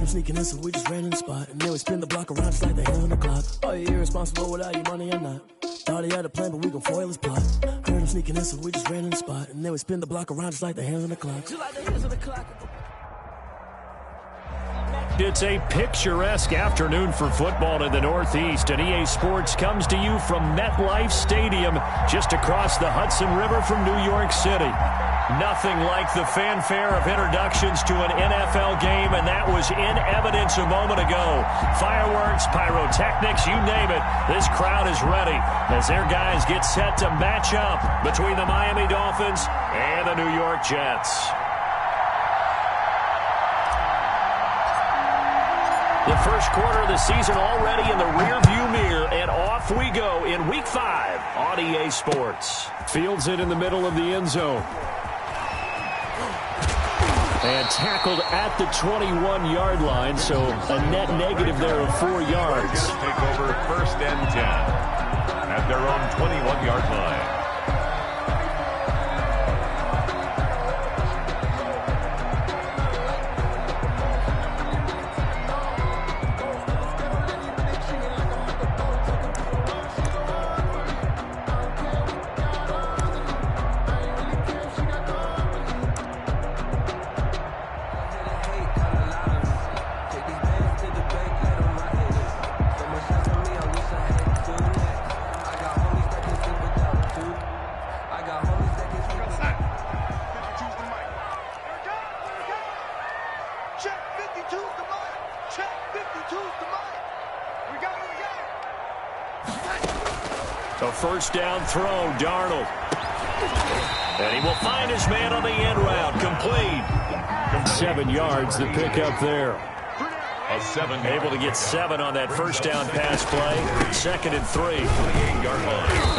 I'm sneaking in, so we just ran in the spot. And then we spin the block around just like the hand on the clock. Are you irresponsible without your money or not? Thought he had a plan, but we gon' foil his plot. Heard him sneaking in, so we just ran in the spot. And then we spin the block around just like the hands on the clock. Just like the hands on the clock. It's a picturesque afternoon for football in the Northeast, and EA Sports comes to you from MetLife Stadium, just across the Hudson River from New York City. Nothing like the fanfare of introductions to an NFL game, and that was in evidence a moment ago. Fireworks, pyrotechnics, you name it. This crowd is ready as their guys get set to match up between the Miami Dolphins and the New York Jets. The first quarter of the season already in the rearview mirror, and off we go in Week 5 on EA Sports. Fields it in the middle of the end zone. And tackled at the 21-yard line, so a net negative there of 4 yards. Take over 1st and 10 at their own 21-yard line. A first down throw, Darnold. And he will find his man on the end route, complete. 7 yards, the pickup there. Able to get 7 on that first down pass play. 2nd and 3.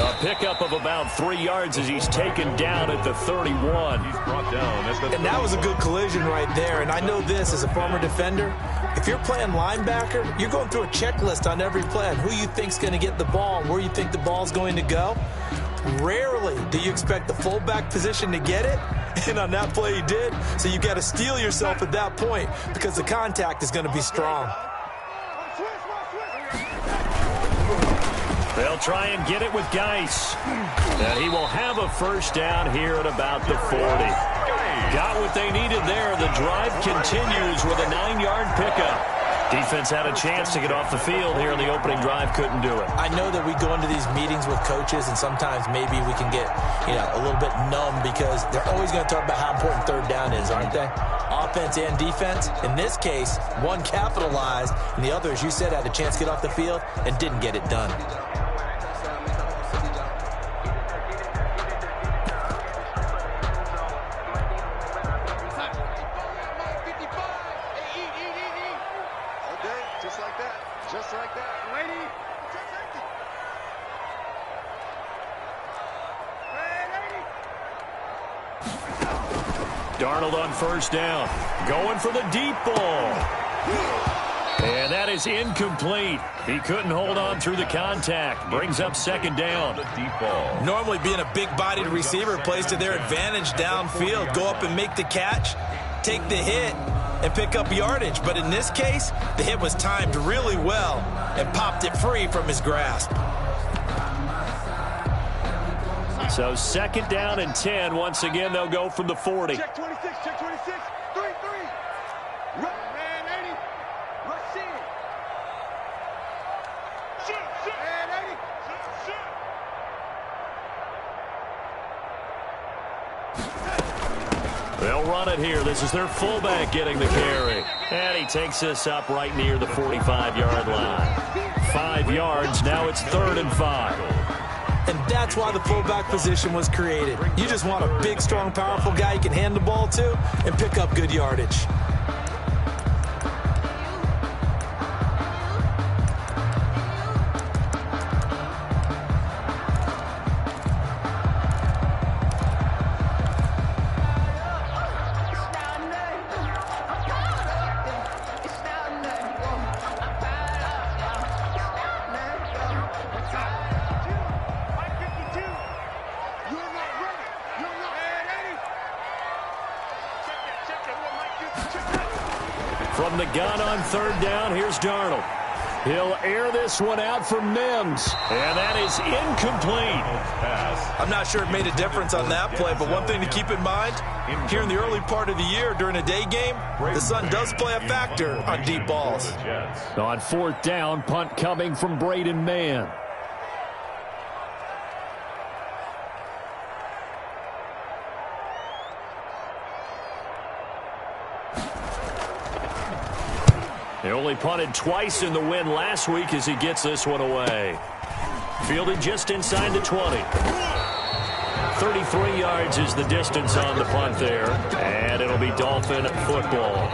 A pickup of about 3 yards as he's taken down at the 31. He's brought down at the And that was a good collision right there. And I know this as a former defender. If you're playing linebacker, you're going through a checklist on every play on who you think's going to get the ball and where you think the ball's going to go. Rarely do you expect the fullback position to get it. And on that play he did. So you got to steel yourself at that point because the contact is going to be strong. They'll try and get it with Geis. And he will have a first down here at about the 40. Got what they needed there. The drive continues with a 9-yard pickup. Defense had a chance to get off the field here in the opening drive, couldn't do it. I know that we go into these meetings with coaches, and sometimes maybe we can get, a little bit numb because they're always going to talk about how important third down is, aren't they? Offense and defense. In this case, one capitalized, and the other, as you said, had a chance to get off the field and didn't get it done. Darnold on first down. Going for the deep ball. And that is incomplete. He couldn't hold on through the contact. Brings up 2nd down. The deep ball. Normally being a big-bodied receiver plays to their advantage downfield. Go up and make the catch, take the hit, and pick up yardage. But in this case, the hit was timed really well and popped it free from his grasp. So 2nd down and 10. Once again, they'll go from the 40. Check 26, check 26. 3-3. Run, man, 80. Rush in. Shoot, man, 80. They'll run it here. This is their fullback getting the carry. And he takes this up right near the 45-yard line. 5 yards. Now it's 3rd and 5. And that's why the fullback position was created. You just want a big, strong, powerful guy you can hand the ball to and pick up good yardage. Check that. Check that. From the gun on third down, here's Darnold. He'll air this one out for Mims, and that is incomplete. I'm not sure it made a difference on that play, but one thing to keep in mind, here in the early part of the year during a day game, the sun does play a factor on deep balls. On fourth down, punt coming from Braden Mann. He only punted twice in the win last week as he gets this one away. Fielded just inside the 20. 33 yards is the distance on the punt there. And it'll be Dolphin football.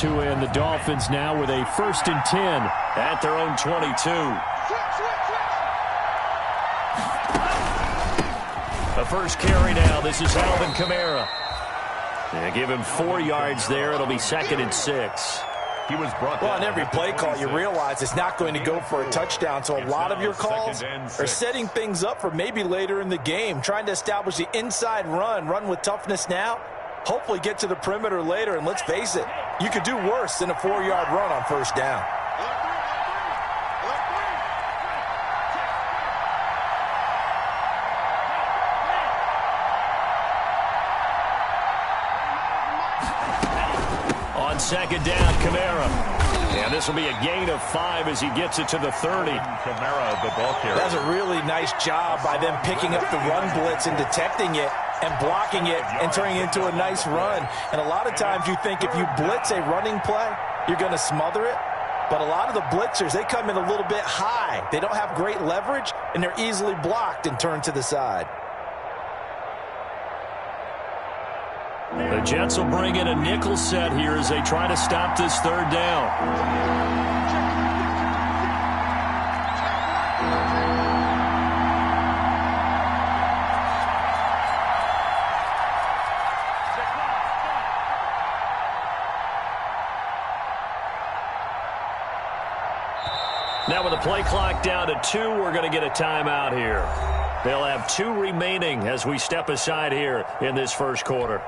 To end the Dolphins now with a 1st and 10 at their own 22. The first carry now. This is Alvin Kamara. They give him 4 yards there. It'll be 2nd and 6. He was brought on every play call, you realize it's not going to go for a touchdown. So a lot of your calls are setting things up for maybe later in the game, trying to establish the inside run with toughness now. Hopefully get to the perimeter later, and let's face it, you could do worse than a 4-yard run on first down. On second down, Kamara. And this will be a gain of 5 as he gets it to the 30. Kamara, the ball carrier. That's a really nice job by them picking up the run blitz and detecting it and blocking it and turning it into a nice run. And a lot of times you think if you blitz a running play, you're going to smother it. But a lot of the blitzers, they come in a little bit high. They don't have great leverage, and they're easily blocked and turned to the side. The Jets will bring in a nickel set here as they try to stop this third down. Now with the play clock down to 2, we're going to get a timeout here. They'll have 2 remaining as we step aside here in this first quarter.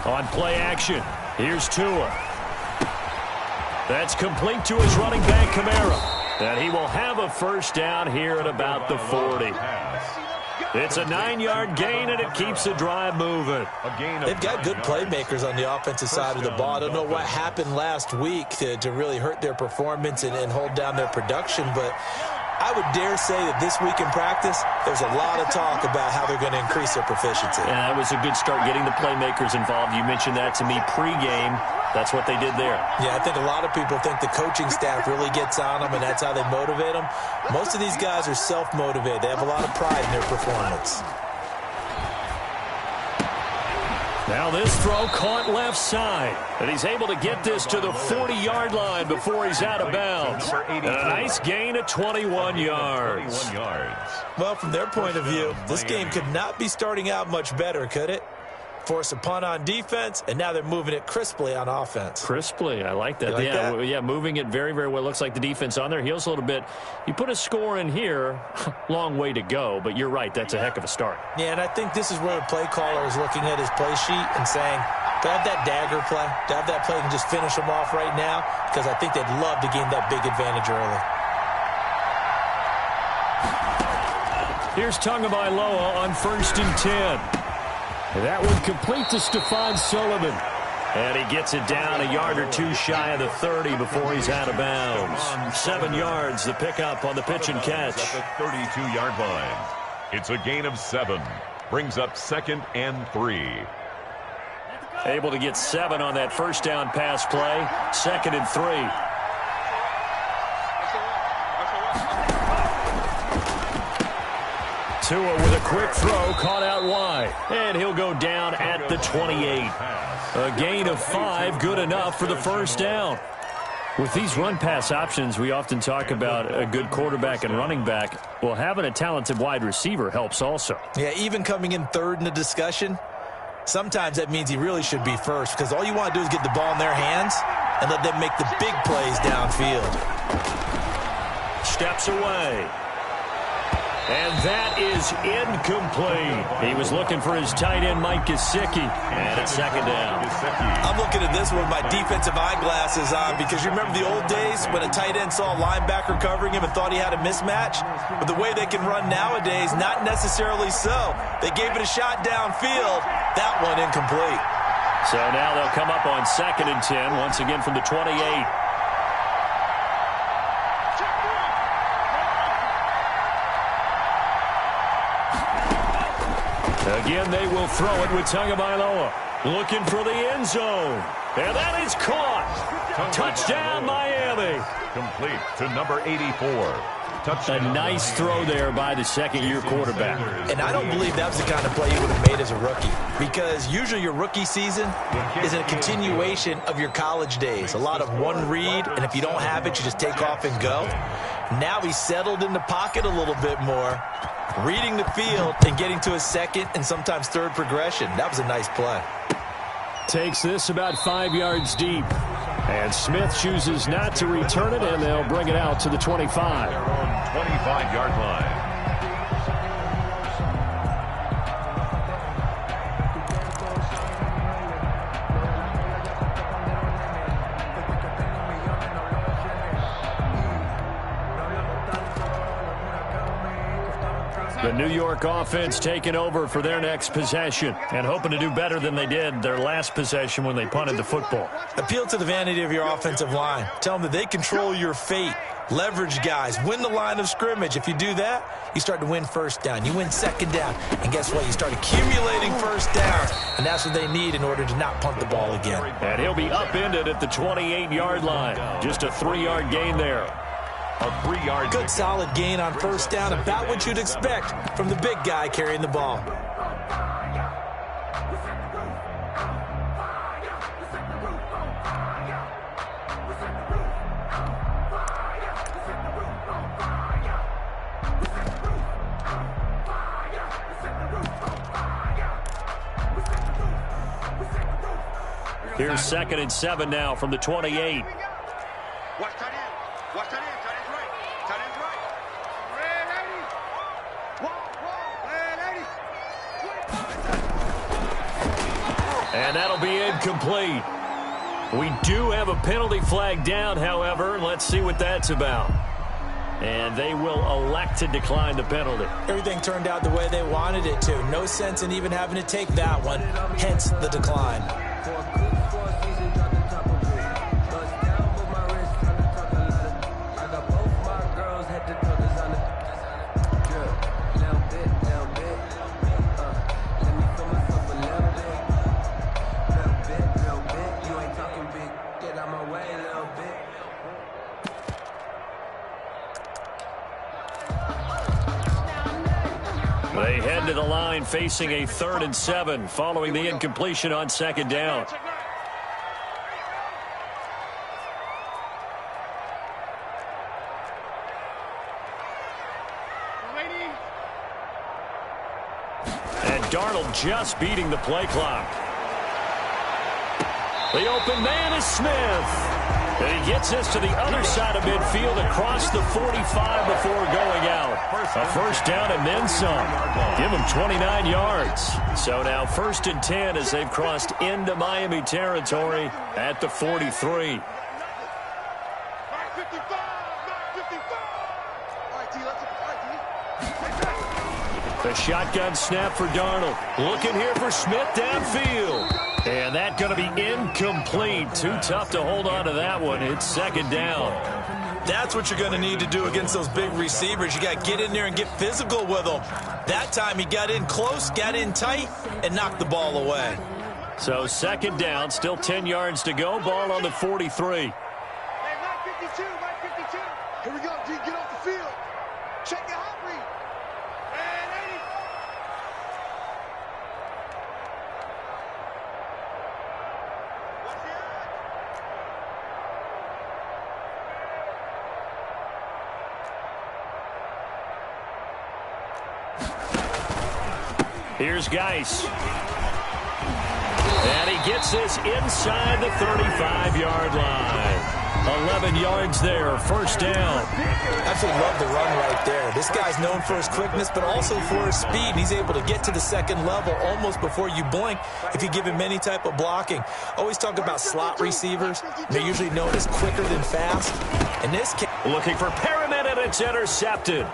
On play action, here's Tua. That's complete to his running back, Kamara. And he will have a first down here at about the 40. It's a 9-yard gain, and it keeps the drive moving. They've got good playmakers on the offensive side of the ball. I don't know what happened last week to really hurt their performance and hold down their production, but I would dare say that this week in practice, there's a lot of talk about how they're going to increase their proficiency. Yeah, that was a good start getting the playmakers involved. You mentioned that to me pregame. That's what they did there. Yeah, I think a lot of people think the coaching staff really gets on them, and that's how they motivate them. Most of these guys are self-motivated. They have a lot of pride in their performance. Now this throw caught left side. And he's able to get this to the 40-yard line before he's out of bounds. And a nice gain of 21 yards. Well, from their point of view, this game could not be starting out much better, could it? Force a punt on defense, and now they're moving it crisply on offense. Crisply, I like that. Yeah, moving it very, very well. Looks like the defense on their heels a little bit. You put a score in here, long way to go, but you're right, that's a heck of a start. Yeah, and I think this is where the play caller is looking at his play sheet and saying, do I have that dagger play? Do I have that play and just finish them off right now? Because I think they'd love to gain that big advantage early. Here's Tagovailoa on 1st and 10. That one complete to Stephon Sullivan. And he gets it down a yard or two shy of the 30 before he's out of bounds. 7 yards, the pickup on the pitch and catch. At the 32-yard line. It's a gain of 7. Brings up 2nd and 3. Able to get 7 on that first down pass play. 2nd and 3. Tua with a quick throw, caught out wide. And he'll go down at the 28. A gain of 5, good enough for the first down. With these run-pass options, we often talk about a good quarterback and running back. Well, having a talented wide receiver helps also. Yeah, even coming in third in the discussion, sometimes that means he really should be first, because all you want to do is get the ball in their hands and let them make the big plays downfield. Steps away. And that is incomplete. He was looking for his tight end, Mike Gesicki. And it's 2nd down. I'm looking at this with my defensive eyeglasses on, because you remember the old days when a tight end saw a linebacker covering him and thought he had a mismatch? But the way they can run nowadays, not necessarily so. They gave it a shot downfield. That one incomplete. So now they'll come up on 2nd and 10, once again from the 28. Again, they will throw it with Tagovailoa. Looking for the end zone. And that is caught. Touchdown, Miami. Complete to number 84. Touchdown. A nice throw there by the second-year quarterback. And I don't believe that was the kind of play you would have made as a rookie, because usually your rookie season is a continuation of your college days. A lot of one read, and if you don't have it, you just take off and go. Now he's settled in the pocket a little bit more, reading the field and getting to his second and sometimes third progression. That was a nice play. Takes this about 5 yards deep. And Smith chooses not to return it, and they'll bring it out to the 25. 25-yard line. The New York offense taking over for their next possession and hoping to do better than they did their last possession when they punted the football. Appeal to the vanity of your offensive line. Tell them that they control your fate. Leverage guys. Win the line of scrimmage. If you do that, you start to win first down. You win second down. And guess what? You start accumulating first downs. And that's what they need in order to not punt the ball again. And he'll be upended at the 28-yard line. Just a 3-yard gain there. A 3-yard good solid gain on first down, about what you'd expect from the big guy carrying the ball. Here's 2nd and 7 now from the 28. Watch tight end. Watch tight end. Tight end's right. Tight end's right. Red 80. And that'll be incomplete. We do have a penalty flag down, however. Let's see what that's about. And they will elect to decline the penalty. Everything turned out the way they wanted it to. No sense in even having to take that one. Hence the decline. They head to the line facing a 3rd and 7 following the incompletion on 2nd down. And Darnold just beating the play clock. The open man is Smith. And he gets this to the other side of midfield across the 45 before going out. A first down and then some. Give him 29 yards. So now 1st and 10 as they've crossed into Miami territory at the 43. The shotgun snap for Darnold. Looking here for Smith downfield. And that's going to be incomplete. Too tough to hold on to that one. It's 2nd down. That's what you're going to need to do against those big receivers. You got to get in there and get physical with them. That time he got in close, got in tight, and knocked the ball away. So second down, still 10 yards to go. Ball on the 43. Hey, Mike 52, Mike 52. Here we go, D. Get off the field. Check your hot read. And 80. What's the Here's Geis. And he gets this inside the 35-yard line. 11 yards there, first down. Absolutely love the run right there. This guy's known for his quickness, but also for his speed. And he's able to get to the second level almost before you blink if you give him any type of blocking. Always talk about slot receivers. They're usually known as quicker than fast. In this case, looking for Perriman, and it's intercepted.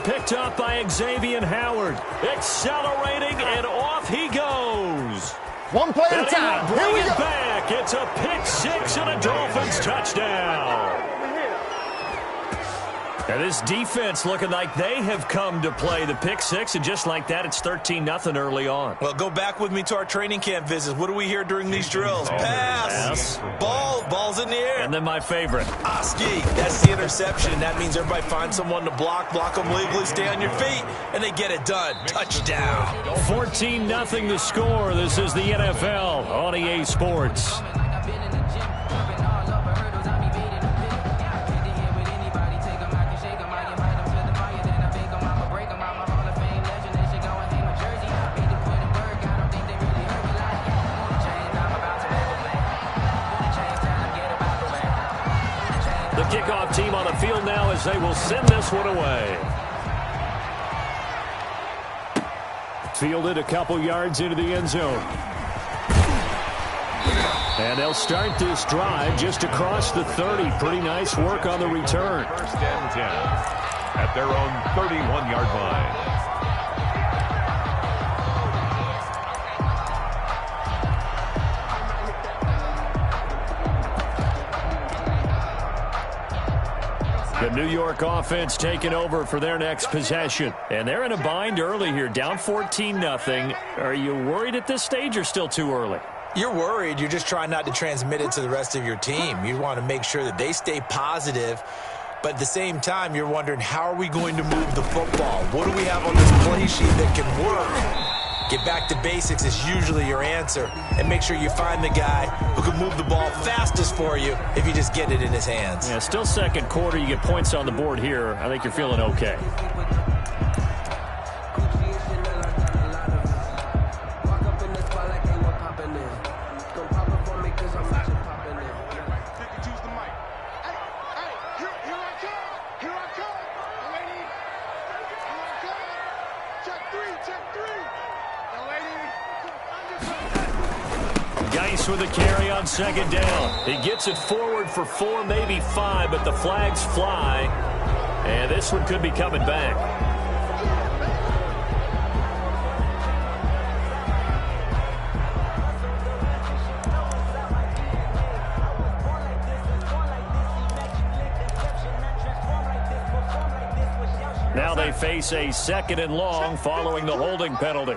Picked up by Xavier Howard. Accelerating, and off he goes. One play at a time. Bring it back. It's a pick six and a Dolphins touchdown. And this defense looking like they have come to play the pick six, and just like that, it's 13-0 early on. Well, go back with me to our training camp visits. What do we hear during these drills? Pass. Ball's in the air. And then my favorite. Oski. That's the interception. That means everybody finds someone to block them legally, stay on your feet, and they get it done. Touchdown. 14-0 the score. This is the NFL on EA Sports. Kickoff team on the field now as they will send this one away. Fielded a couple yards into the end zone. And they'll start this drive just across the 30. Pretty nice work on the return. First and 10 at their own 31-yard line. The New York offense taking over for their next possession. And they're in a bind early here, down 14-0. Are you worried at this stage or still too early? You're worried. You're just trying not to transmit it to the rest of your team. You want to make sure that they stay positive. But at the same time, you're wondering, how are we going to move the football? What do we have on this play sheet that can work? Get back to basics is usually your answer. And make sure you find the guy who can move the ball fastest for you if you just get it in his hands. Yeah, still second quarter. You get points on the board here. I think you're feeling okay. With a carry on second down. He gets it forward for 4, maybe 5, but the flags fly. And this one could be coming back. Now they face a second and long following the holding penalty.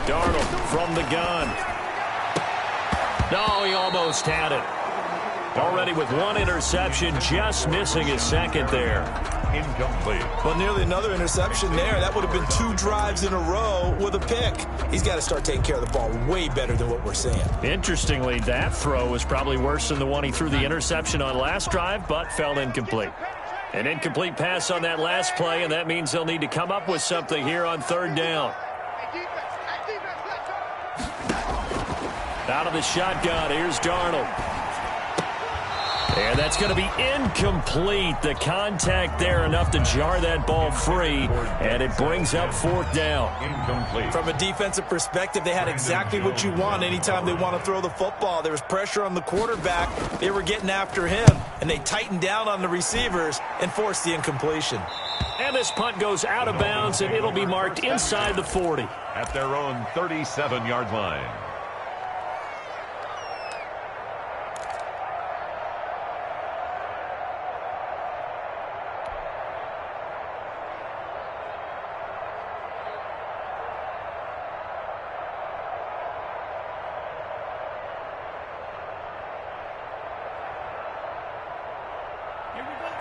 Darnold from the gun. No, he almost had it. Already with one interception, just missing his second there. Incomplete. Well, nearly another interception there. That would have been 2 drives in a row with a pick. He's got to start taking care of the ball way better than what we're seeing. Interestingly, that throw was probably worse than the one he threw the interception on last drive, but fell incomplete. An incomplete pass on that last play, and that means they'll need to come up with something here on third down. Out of the shotgun, here's Darnold. And that's going to be incomplete. The contact there enough to jar that ball free, and it brings up fourth down. Incomplete. From a defensive perspective, they had exactly what you want anytime they want to throw the football. There was pressure on the quarterback. They were getting after him, and they tightened down on the receivers and forced the incompletion. And this punt goes out of bounds, and it'll be marked inside the 40. At their own 37-yard line.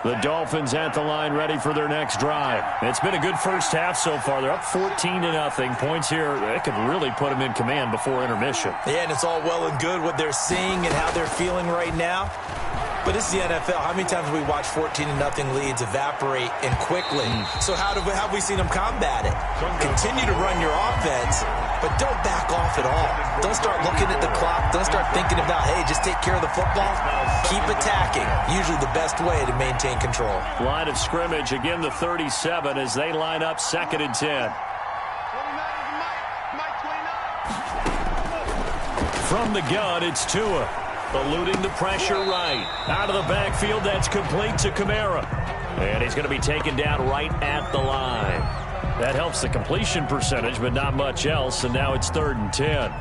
The Dolphins at the line ready for their next drive. It's been a good first half so far. They're up 14-0. Points here, they could really put them in command before intermission. Yeah, and it's all well and good what they're seeing and how they're feeling right now. But it's the NFL. How many times have we watched 14-0 leads evaporate and quickly? So how have we seen them combat it? Continue to run your offense, but don't back off at all. Don't start looking at the clock. Don't start thinking about, hey, just take care of the football. Keep attacking. Usually the best way to maintain control. Line of scrimmage, again the 37 as they line up 2nd and 10. From the gun, it's Tua. Eluding the pressure right. Out of the backfield, that's complete to Kamara. And he's going to be taken down right at the line. That helps the completion percentage, but not much else, and now it's 3rd and 10.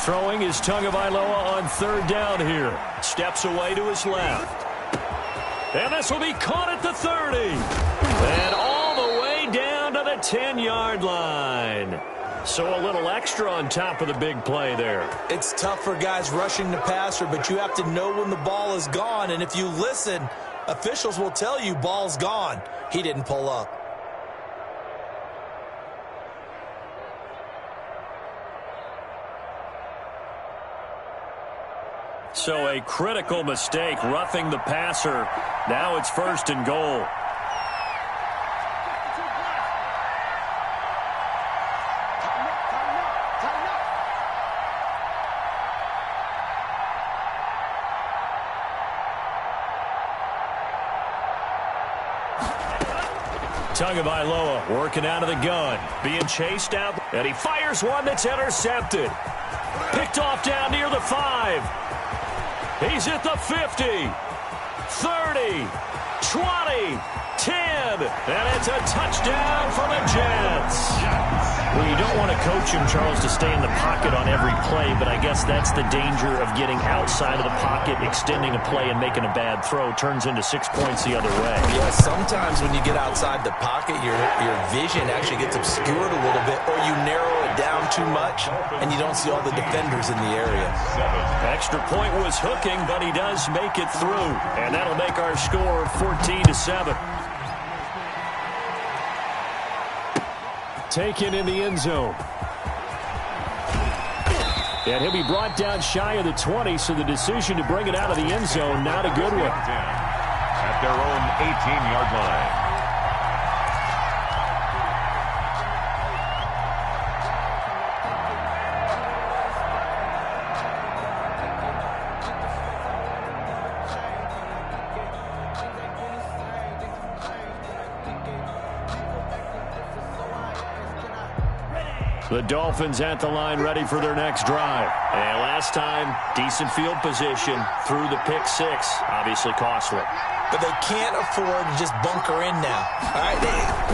Throwing is Tagovailoa on 3rd down here. Steps away to his left. And this will be caught at the 30. And all the way down to the 10-yard line. So a little extra on top of the big play there. It's tough for guys rushing the passer, but you have to know when the ball is gone. And if you listen, officials will tell you ball's gone. He didn't pull up. So a critical mistake, roughing the passer. Now it's 1st and goal. Tagovailoa working out of the gun, being chased out, and he fires one that's intercepted. Picked off down near the 5. He's at the 50, 30, 20, 10, and it's a touchdown for the Jets. Well, you don't want to coach him, Charles, to stay in the pocket on every play, but I guess that's the danger of getting outside of the pocket, extending a play, and making a bad throw. Turns into 6 points the other way. Yeah, sometimes when you get outside the pocket, your vision actually gets obscured a little bit, or you narrow it down too much, and you don't see all the defenders in the area. Extra point was hooking, but he does make it through, and that'll make our score 14-7. Taken in the end zone. And he'll be brought down shy of the 20, so the decision to bring it out of the end zone, not a good one. At their own 18-yard line. The Dolphins at the line ready for their next drive. And last time, decent field position through the pick 6. Obviously costly. But they can't afford to just bunker in now. All right,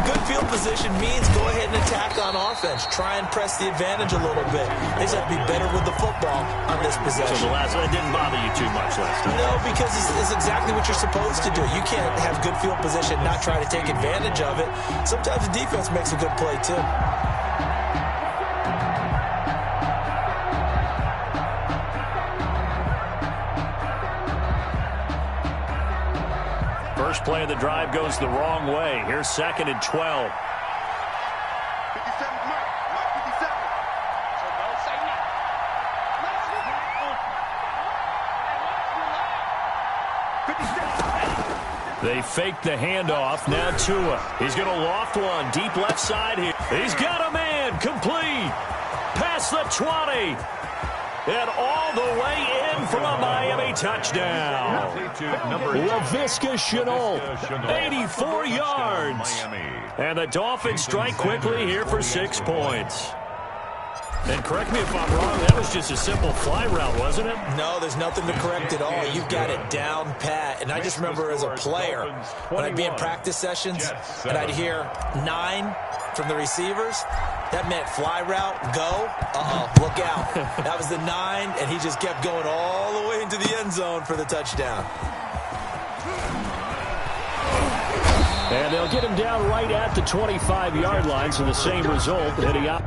good field position means go ahead and attack on offense. Try and press the advantage a little bit. They just have to be better with the football on this possession. So the last one didn't bother you too much last time. No, because it's exactly what you're supposed to do. You can't have good field position and not try to take advantage of it. Sometimes the defense makes a good play, too. First play of the drive goes the wrong way. Here's 2nd and 12. 57. They fake the handoff. Now Tua. He's going to loft one. Deep left side here. He's got a man. Complete. Past the 20. And all the way in for a Miami touchdown. LaVisca Chenault, 84 yards. And the Dolphins strike quickly here for 6 points. And correct me if I'm wrong, that was just a simple fly route, wasn't it? No, there's nothing to correct at all. You've got it down pat. And I just remember as a player, when I'd be in practice sessions, and I'd hear 9, from the receivers, that meant fly route, go, look out. That was the 9, and he just kept going all the way into the end zone for the touchdown. And they'll get him down right at the 25-yard line, so the same result, hitting out.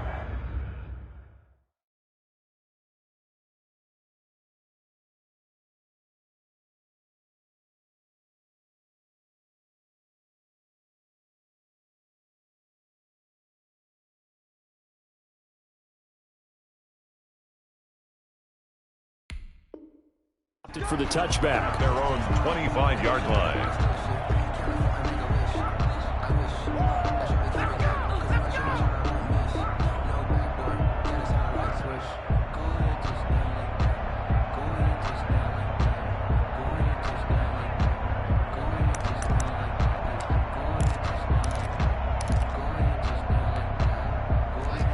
For the touchback. Their own 25-yard line.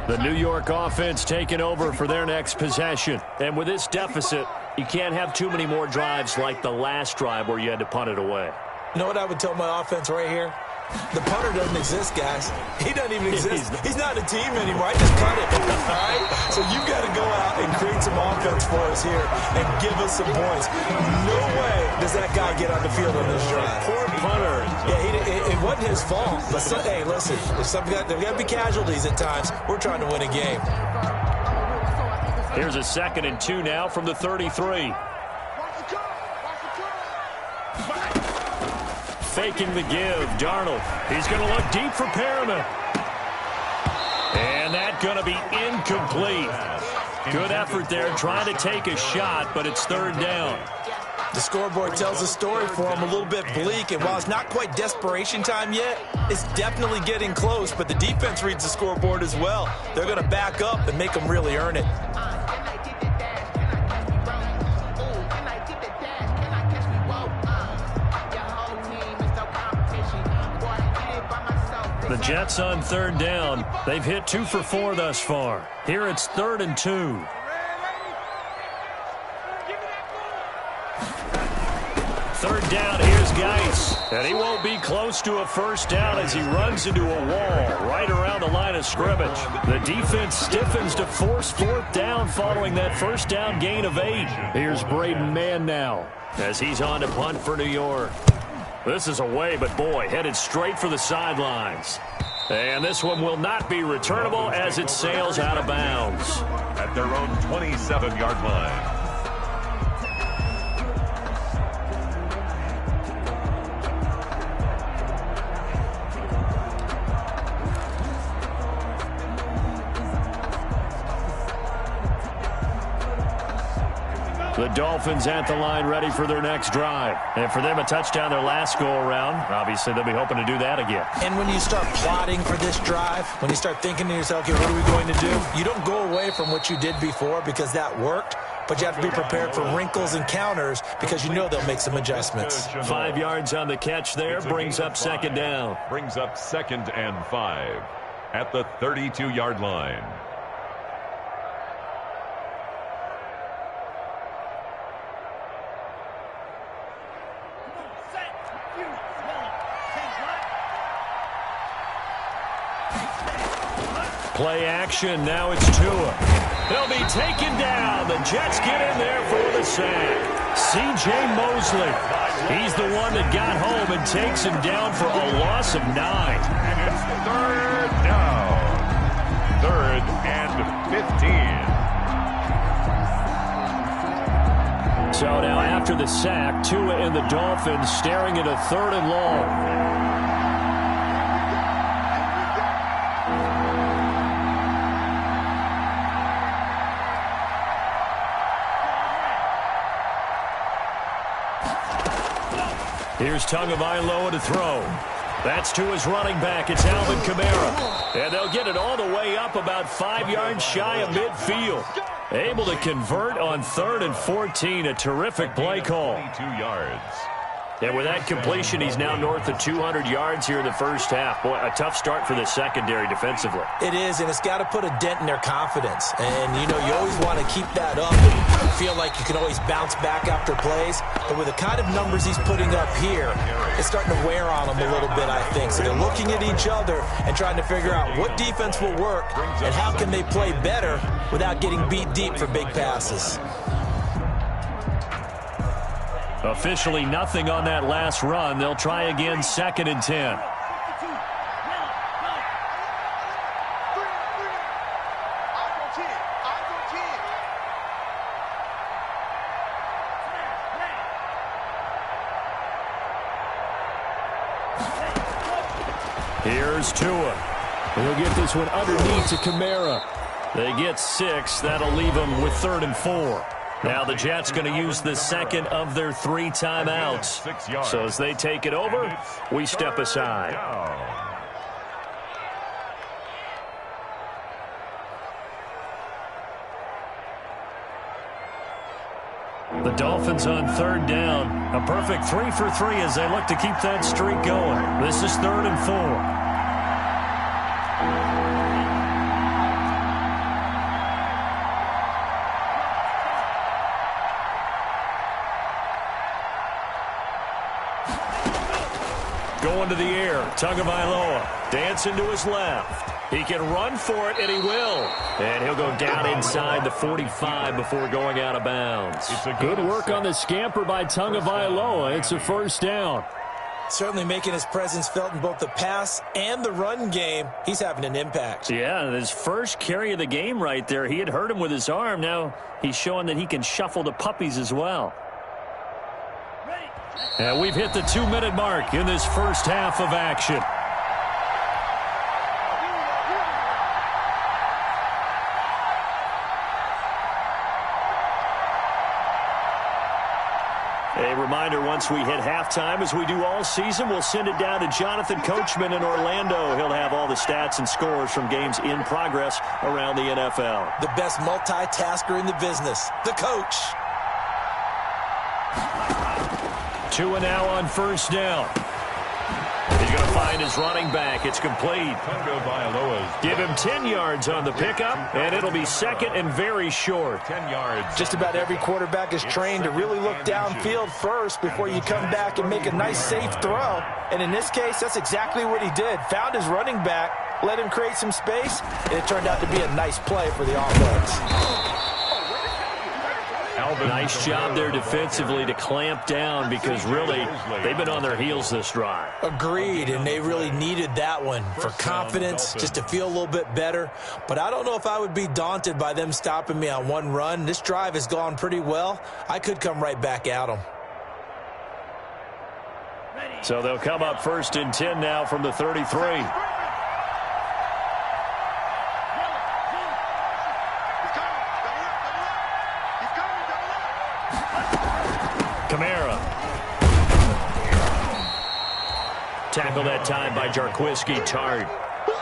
The New York offense taking over for their next possession. And with this deficit, you can't have too many more drives like the last drive where you had to punt it away. You know what I would tell my offense right here? The punter doesn't exist, guys. He doesn't even exist. He's not a team anymore. I just punt it. All right? So you've got to go out and create some offense for us here and give us some points. No way does that guy get on the field on this drive. Poor punter. Yeah, it wasn't his fault. But hey, listen, there's got to be casualties at times. We're trying to win a game. Here's a 2nd and 2 now from the 33. Faking the give, Darnold. He's going to look deep for Perriman. And that's going to be incomplete. Good effort there, trying to take a shot, but it's 3rd down. The scoreboard tells a story for him, a little bit bleak, and while it's not quite desperation time yet, it's definitely getting close, but the defense reads the scoreboard as well. They're going to back up and make them really earn it. The Jets on 3rd down. They've hit 2 for 4 thus far. Here it's 3rd and 2. 3rd down, here's Geis. And he won't be close to a 1st down as he runs into a wall right around the line of scrimmage. The defense stiffens to force 4th down following that 1st down gain of 8. Here's Braden Mann now as he's on to punt for New York. This is away, but boy, headed straight for the sidelines. And this one will not be returnable as it sails out of bounds. At their own 27-yard line. The Dolphins at the line ready for their next drive. And for them, a touchdown their last go-around. Obviously, they'll be hoping to do that again. And when you start plotting for this drive, when you start thinking to yourself, okay, what are we going to do? You don't go away from what you did before because that worked, but you have to be prepared for wrinkles and counters because you know they'll make some adjustments. 5 yards on the catch there brings up 2nd down. Brings up 2nd and 5 at the 32-yard line. Play action, now it's Tua. They'll be taken down. The Jets get in there for the sack. C.J. Mosley, he's the one that got home and takes him down for a loss of 9. And it's 3rd down. 3rd and 15. So now after the sack, Tua and the Dolphins staring at a 3rd and long. Here's Tagovailoa to throw. That's to his running back. It's Alvin Kamara. And they'll get it all the way up about 5 yards shy of midfield. Able to convert on 3rd and 14. A terrific play call. 22 yards. And with that completion, he's now north of 200 yards here in the first half. Boy, a tough start for the secondary defensively. It is, and it's got to put a dent in their confidence. And, you know, you always want to keep that up and feel like you can always bounce back after plays, but with the kind of numbers he's putting up here, it's starting to wear on him a little bit, I think. So they're looking at each other and trying to figure out what defense will work and how can they play better without getting beat deep for big passes. Officially nothing on that last run. They'll try again, 2nd and 10. Here's Tua. He'll get this one underneath to Kamara. They get 6. That'll leave them with 3rd and 4. Now the Jets going to use the second of their 3 timeouts. So as they take it over, we step aside. The Dolphins on 3rd down. A perfect 3 for 3 as they look to keep that streak going. This is 3rd and 4. Going to the air, Tagovailoa dancing to his left. He can run for it, and he will. And he'll go down inside the 45 before going out of bounds. Good work on the scamper by Tagovailoa. It's a 1st down. Certainly making his presence felt in both the pass and the run game. He's having an impact. Yeah, his first carry of the game right there. He had hurt him with his arm. Now he's showing that he can shuffle the puppies as well. And we've hit the 2-minute mark in this first half of action. A reminder, once we hit halftime, as we do all season, we'll send it down to Jonathan Coachman in Orlando. He'll have all the stats and scores from games in progress around the NFL. The best multitasker in the business, the coach. Tua now on 1st down. He's going to find his running back. It's complete. Give him 10 yards on the pickup, and it'll be 2nd and very short. 10 yards. Just about every quarterback is trained to really look downfield first before you come back and make a nice, safe throw. And in this case, that's exactly what he did. Found his running back, let him create some space, and it turned out to be a nice play for the offense. Nice job there defensively to clamp down because really they've been on their heels this drive. Agreed, and they really needed that one for confidence, just to feel a little bit better. But I don't know if I would be daunted by them stopping me on one run. This drive has gone pretty well. I could come right back at them. So they'll come up 1st and 10 now from the 33. Kamara. Tackle that time by Jarquiski Tart.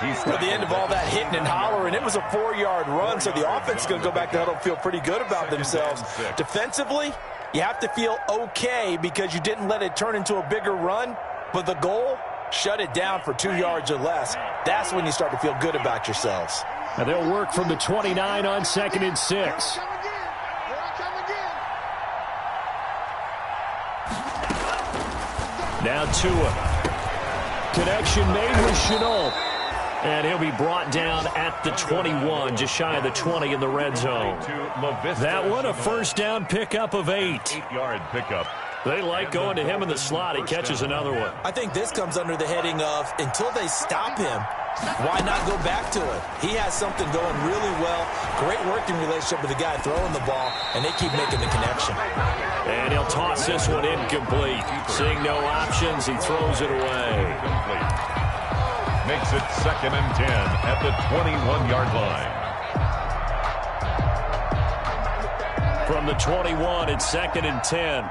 At the end of all that hitting and hollering, it was a 4-yard run, so the offense is going to go back to huddle and feel pretty good about themselves. Defensively, you have to feel okay because you didn't let it turn into a bigger run, but the goal, shut it down for 2 yards or less. That's when you start to feel good about yourselves. And they'll work from the 29 on 2nd and 6. Now Tua. Connection made with Shenault. And he'll be brought down at the 21, just shy of the 20 in the red zone. That one, a 1st down pickup of 8. 8-yard pickup. They like going to him in the slot. He catches another one. I think this comes under the heading of, until they stop him, why not go back to it? He has something going really well. Great working relationship with the guy throwing the ball, and they keep making the connection. And he'll toss this one incomplete. Seeing no options, he throws it away. Makes it 2nd and 10 at the 21-yard line. From the 21, it's 2nd and 10.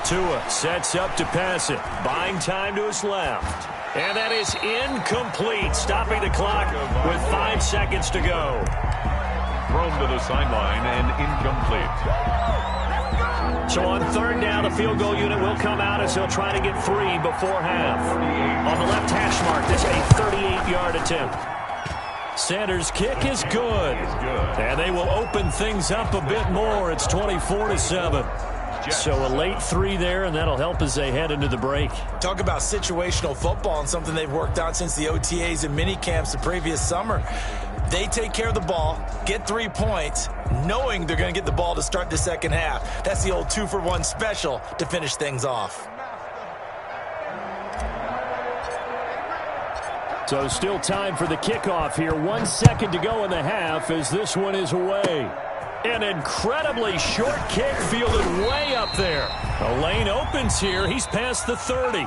Tua sets up to pass it, buying time to his left. And that is incomplete, stopping the clock with 5 seconds to go. Thrown to the sideline and incomplete. So on third down, the field goal unit will come out as they'll try to get 3 before half. On the left hash mark, this is a 38-yard attempt. Sanders' kick is good. And they will open things up a bit more. It's 24-7. So a late 3 there, and that'll help as they head into the break. Talk about situational football and something they've worked on since the OTAs and mini camps the previous summer. They take care of the ball, get 3 points, knowing they're going to get the ball to start the second half. That's the old 2-for-1 special to finish things off. So still time for the kickoff here. 1 second to go in the half as this one is away. An incredibly short kick fielded way up there. The lane opens here. He's past the 30.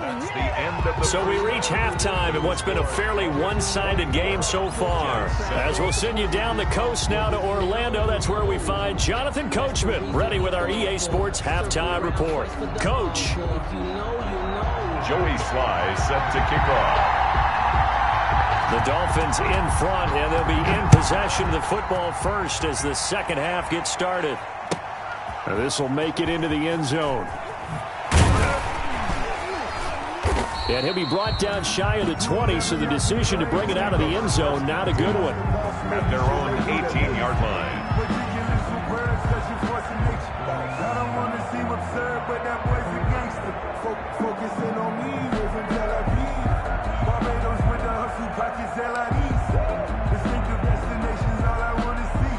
So we reach halftime in what's been a fairly one-sided game so far. As we'll send you down the coast now to Orlando, that's where we find Jonathan Coachman, ready with our EA Sports Halftime Report. Coach. Joey Sly set to kick off. The Dolphins in front, and they'll be in possession of the football first as the second half gets started. This will make it into the end zone. And he'll be brought down shy of the 20, so the decision to bring it out of the end zone, not a good one. At their own 18-yard line. I don't want to seem absurd, but that boy's a gangster. Focusing on me, living Tel Aviv. Barbados with the hustle, pockets LIDs. Distinctive destinations, all I want to see.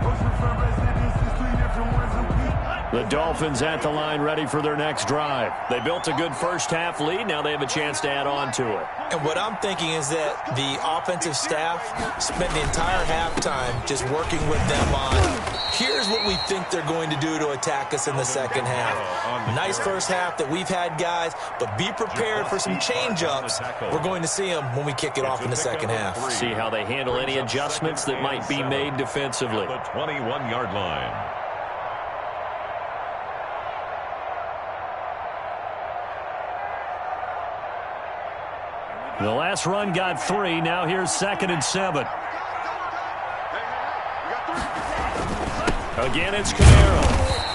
Oceanfront residences, 3 different ones a week. The Dolphins at the line ready for their next drive. They built a good first half lead. Now they have a chance to add on to it. And what I'm thinking is that the offensive staff spent the entire halftime just working with them on, here's what we think they're going to do to attack us in the second half. Nice first half that we've had, guys, but be prepared for some change-ups. We're going to see them when we kick it off in the second half. See how they handle any adjustments that might be made defensively. The 21-yard line. The last run got 3. Now here's 2nd and 7. Again, it's Camaro.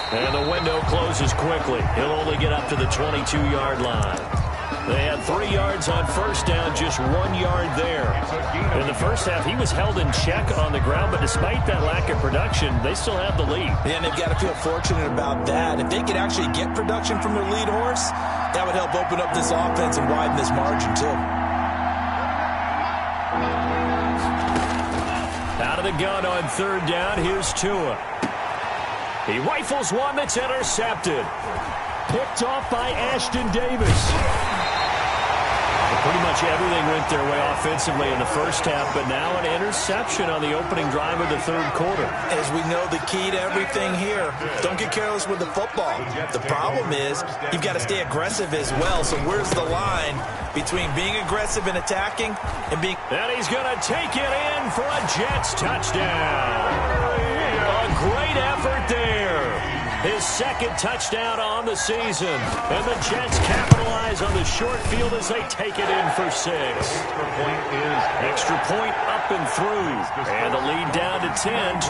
And the window closes quickly. He'll only get up to the 22-yard line. They had 3 yards on first down, just 1 yard there. In the first half, he was held in check on the ground, but despite that lack of production, they still have the lead. And they've got to feel fortunate about that. If they could actually get production from their lead horse, that would help open up this offense and widen this margin, too. Out of the gun on third down, here's Tua. He rifles one that's intercepted. Picked off by Ashton Davis. Pretty much everything went their way offensively in the first half, but now an interception on the opening drive of the third quarter. As we know, the key to everything here, don't get careless with the football. The problem is you've got to stay aggressive as well. So where's the line between being aggressive and attacking and being... And he's going to take it in for a Jets touchdown. A great effort there. His second touchdown on the season. And the Jets capitalize on the short field as they take it in for 6. Extra point up and through. And the lead down to 10, 24-14.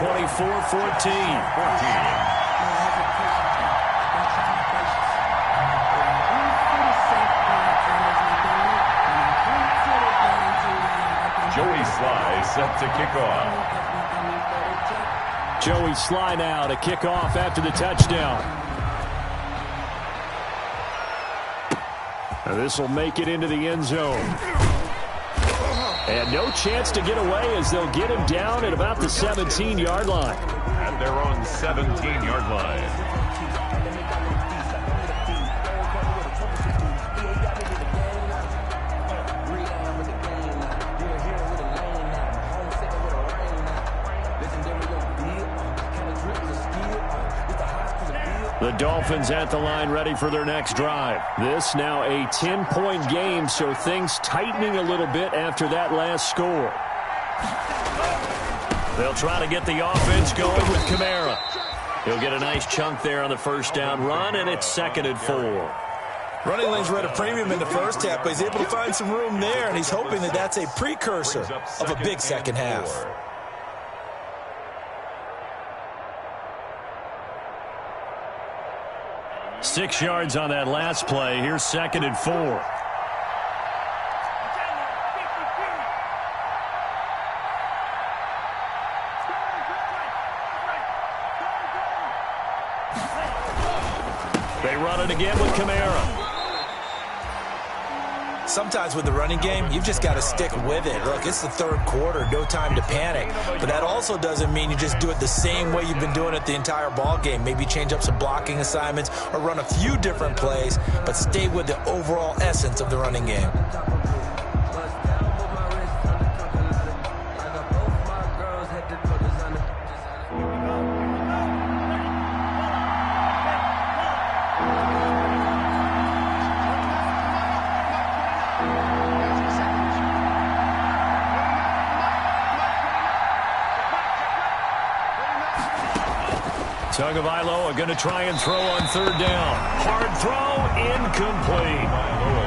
Joey Sly set to kick off. Joey Sly now to kick off after the touchdown. Now this will make it into the end zone. And no chance to get away as they'll get him down at about the 17-yard line. At their own 17-yard line. The Dolphins at the line ready for their next drive. This now a 10-point game, so things tightening a little bit after that last score. They'll try to get the offense going with Kamara. He'll get a nice chunk there on the first down run, and it's 2nd and 4. Running lanes were at a premium in the first half, but he's able to find some room there, and he's hoping that that's a precursor of a big second half. 6 yards on that last play. Here's 2nd and 4. They run it again with Kamara. Sometimes with the running game, you've just got to stick with it. Look, it's the 3rd quarter, no time to panic. But that also doesn't mean you just do it the same way you've been doing it the entire ball game. Maybe change up some blocking assignments or run a few different plays, but stay with the overall essence of the running game. Tagovailoa going to try and throw on 3rd down. Hard throw, incomplete.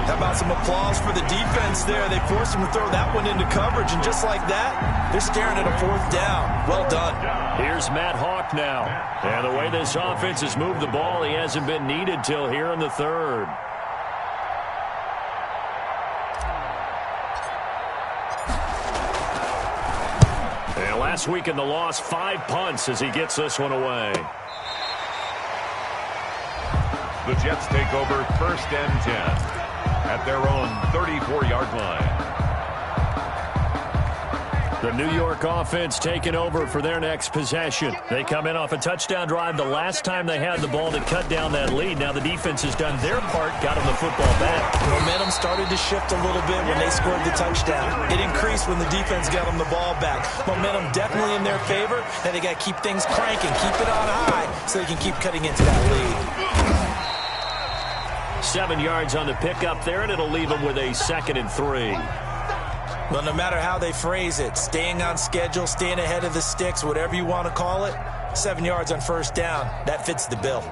How about some applause for the defense there? They forced him to throw that one into coverage, and just like that, they're staring at a 4th down. Well done. Here's Matt Hawk now. And the way this offense has moved the ball, he hasn't been needed till here in the 3rd. And last week in the loss, 5 punts as he gets this one away. The Jets take over 1st and 10 at their own 34-yard line. The New York offense taking over for their next possession. They come in off a touchdown drive the last time they had the ball to cut down that lead. Now the defense has done their part, got them the football back. Momentum started to shift a little bit when they scored the touchdown. It increased when the defense got them the ball back. Momentum definitely in their favor. Now they got to keep things cranking, keep it on high so they can keep cutting into that lead. 7 yards on the pickup there, and it'll leave them with a 2nd and 3. Well, no matter how they phrase it, staying on schedule, staying ahead of the sticks, whatever you want to call it, 7 yards on 1st down, that fits the bill.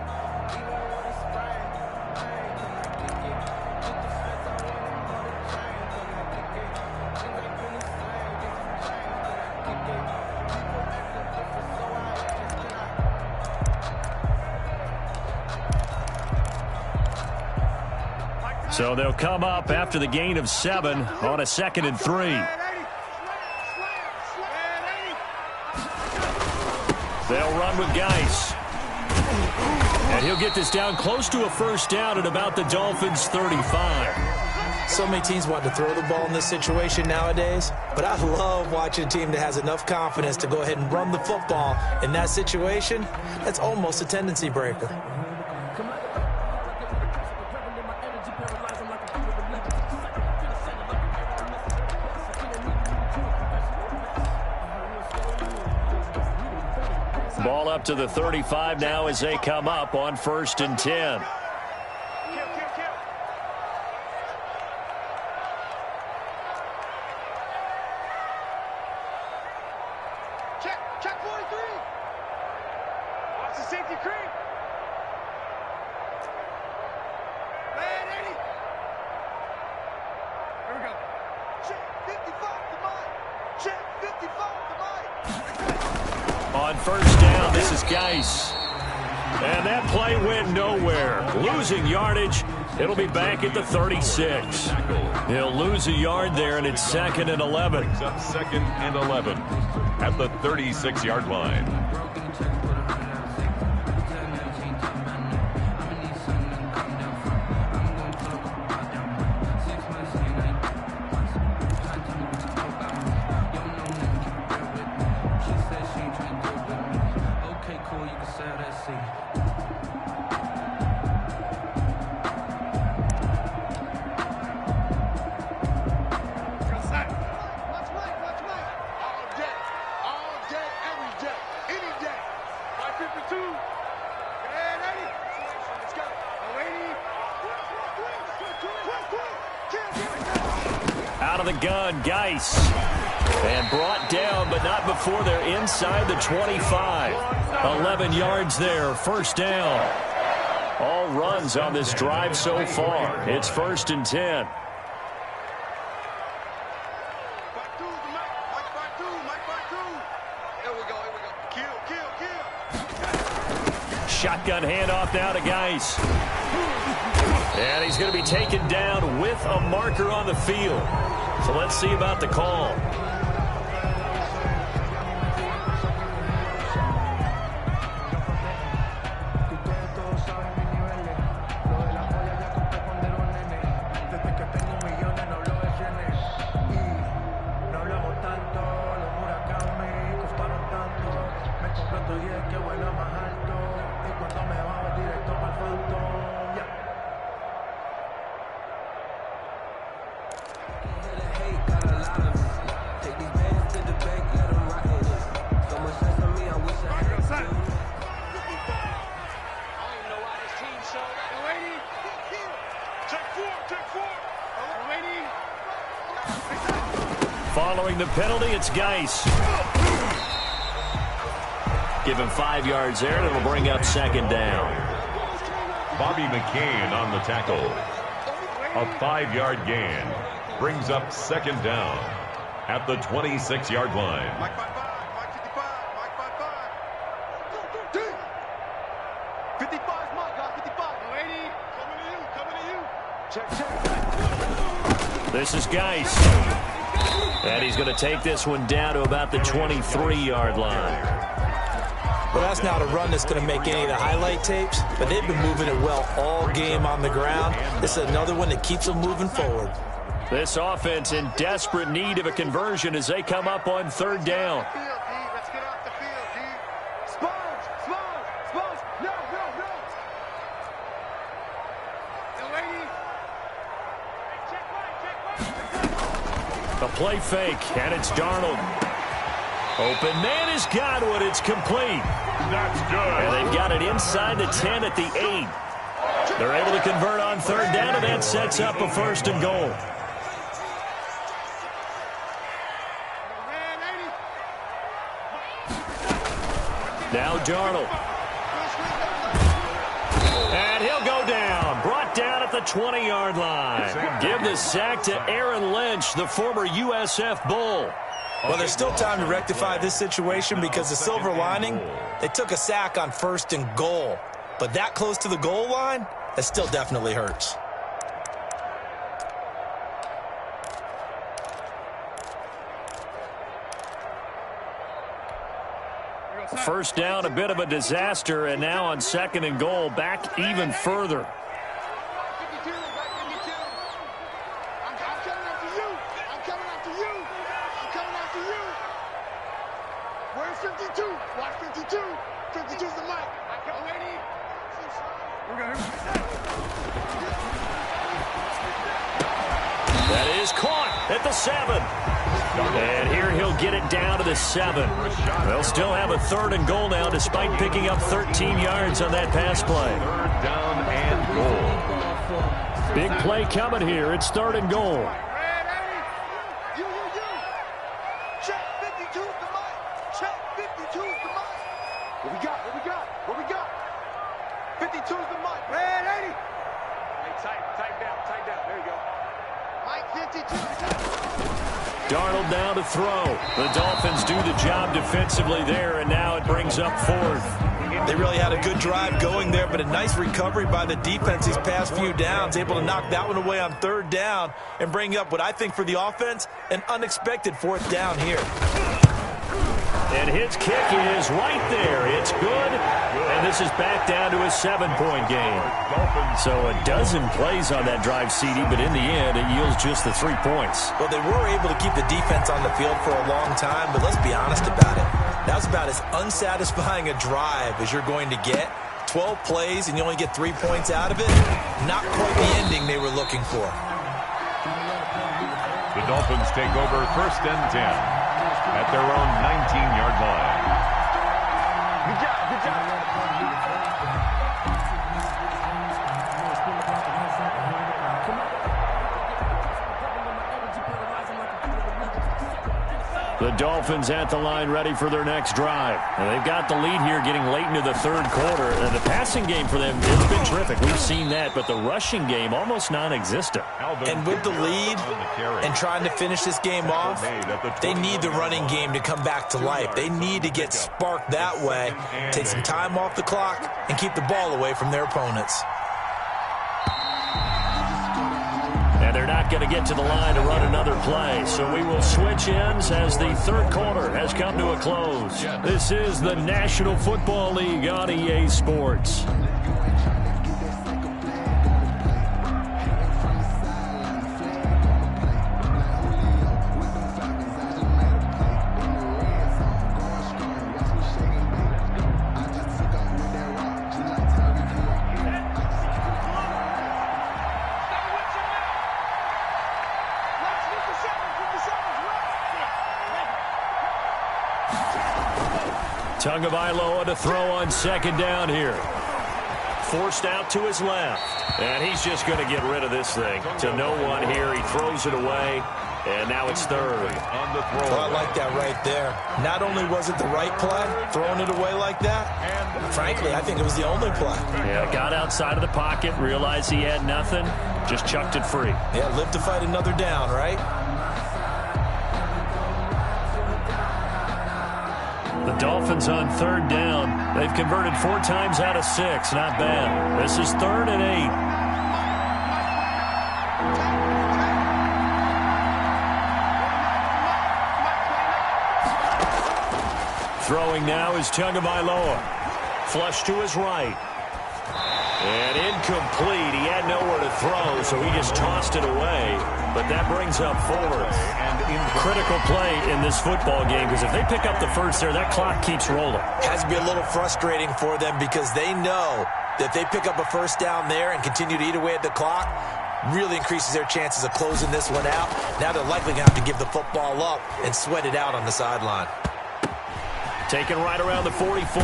So they'll come up after the gain of 7 on a 2nd and 3. They'll run with Geis. And he'll get this down close to a 1st down at about the Dolphins' 35. So many teams want to throw the ball in this situation nowadays, but I love watching a team that has enough confidence to go ahead and run the football. In that situation, that's almost a tendency breaker. Ball up to the 35 now as they come up on 1st and 10. Check 43. Watch the safety creep. Man, Eddie. Here we go. Check 55 to Mike. Check 55 to Mike. On 1st down, this is Geis. And that play went nowhere. Losing yardage. It'll be back at the 36. He'll lose a yard there, and it's 2nd and 11. It's up 2nd and 11 at the 36-yard line. Out of the gun, Geis. And brought down, but not before they're inside the 25. 11 yards there, 1st down. All runs on this drive so far. It's 1st and 10. shotgun handoff now to Geis. And he's going to be taken down with a marker on the field. So let's see about the call. Following the penalty, it's Geis. Give him 5 yards there, and it'll bring up second down. Bobby McCain on the tackle. A 5-yard gain brings up second down at the 26-yard line. Mike 55, Mike 55, Mike 55. 55's Mike, got 55. 80, coming to you. Check. This is Geis. And he's going to take this one down to about the 23-yard line. Well, that's not a run that's going to make any of the highlight tapes, but they've been moving it well all game on the ground. This is another one that keeps them moving forward. This offense in desperate need of a conversion as they come up on third down. Let's get off the field, D. Sponge. No. The lady. A play fake, and it's Darnold. Open man is Godwin. It's complete. That's good. And they've got it inside the 10 at the 8. They're able to convert on third down, and that sets up a first and goal. Now Darnold. And he'll go down. Brought down at the 20-yard line. Give the sack to Aaron Lynch, the former USF Bull. Well, there's still time to rectify this situation because the silver lining, they took a sack on first and goal. But that close to the goal line, that still definitely hurts. First down, a bit of a disaster, and now on second and goal, back even further. Where's 52? Watch 52. 52's the mic. That is caught at the 7. And here he'll get it down to the 7. They'll still have a third and goal now despite picking up 13 yards on that pass play. Third down and goal. Big play coming here. It's third and goal. You. Check 52's the mic. Check 52's the mic. What we got? 52's the mic. Red 80. Hey, tight down. There you go. Mike 52. Darnold now to throw. The Dolphins do the job defensively there, and now it brings up fourth. They really had a good drive going there, but a nice recovery by the defense these past few downs, able to knock that one away on third down and bring up what I think for the offense, an unexpected fourth down here. And his kick is right there. It's good. And this is back down to a 7-point game. So a dozen plays on that drive, CD, but in the end, it yields just the 3 points. Well, they were able to keep the defense on the field for a long time, but let's be honest about it. That was about as unsatisfying a drive as you're going to get. 12 plays, and you only get 3 points out of it. Not quite the ending they were looking for. The Dolphins take over first and 10. At their own 19-yard line. Good job. The Dolphins at the line ready for their next drive. And they've got the lead here getting late into the third quarter. And the passing game for them has been terrific. We've seen that, but the rushing game almost non-existent. And with the lead and trying to finish this game off, they need the running game to come back to life. They need to get sparked that way, take some time off the clock, and keep the ball away from their opponents. And they're not going to get to the line to run another play. So we will switch ends as the third quarter has come to a close. This is the National Football League on EA Sports. Tagovailoa to throw on second down here. Forced out to his left. And he's just going to get rid of this thing. To no one here. He throws it away. And now it's third. Well, I like that right there. Not only was it the right play, throwing it away like that, frankly, I think it was the only play. Yeah, got outside of the pocket, realized he had nothing, just chucked it free. Yeah, live to fight another down, right? The Dolphins on third down. They've converted 4 times out of 6. Not bad. This is 3rd and 8. Throwing now is Tagovailoa. Flush to his right. And incomplete. He had nowhere to throw, so he just tossed it away. But that brings up 4th. Critical play in this football game, because if they pick up the first there, that clock keeps rolling. Has to be a little frustrating for them because they know that if they pick up a first down there and continue to eat away at the clock, really increases their chances of closing this one out. Now they're likely going to have to give the football up and sweat it out on the sideline. Taken right around the 44.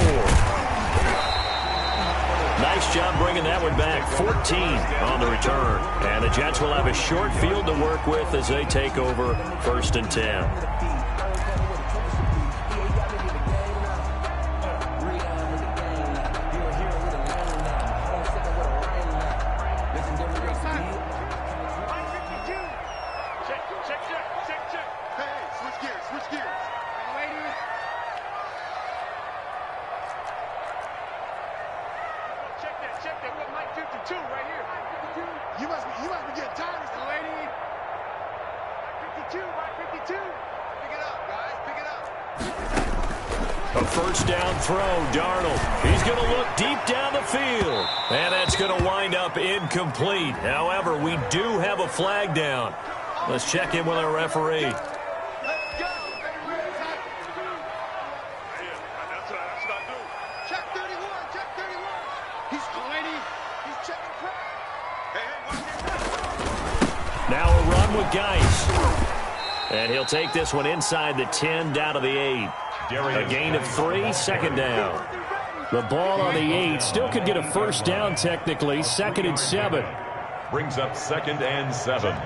Nice job bringing that one back. 14 on the return. And the Jets will have a short field to work with as they take over 1st and 10. A first down throw, Darnold. He's going to look deep down the field. And that's going to wind up incomplete. However, we do have a flag down. Let's check in with our referee. Now a run with Geis. And he'll take this one inside the 10, down to the 8. A gain of 3, 2nd down. The ball on the 8. Still could get a first down technically. 2nd and 7. Brings up 2nd and 7.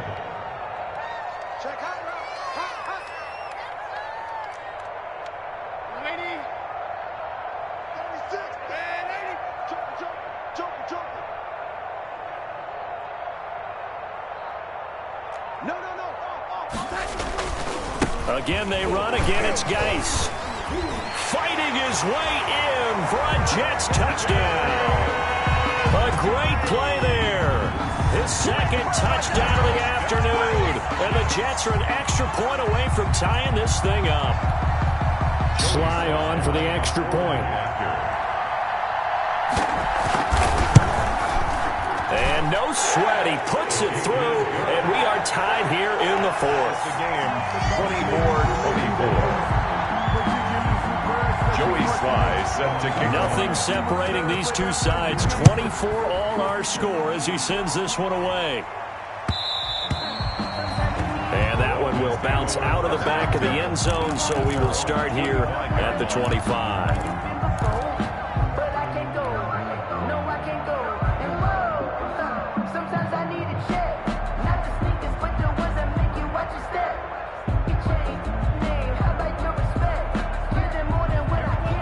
Again, they run. Again, it's Geis. Fighting his way in for a Jets touchdown. A great play there. His 2nd touchdown of the afternoon. And the Jets are an extra point away from tying this thing up. Sly on for the extra point. And no sweat. He puts it through, and we are tied here in the 4th. The game, 24-24. Joey Sly set to kick. Nothing separating these two sides. 24 all our score as he sends this one away. And that one will bounce out of the back of the end zone, so we will start here at the 25.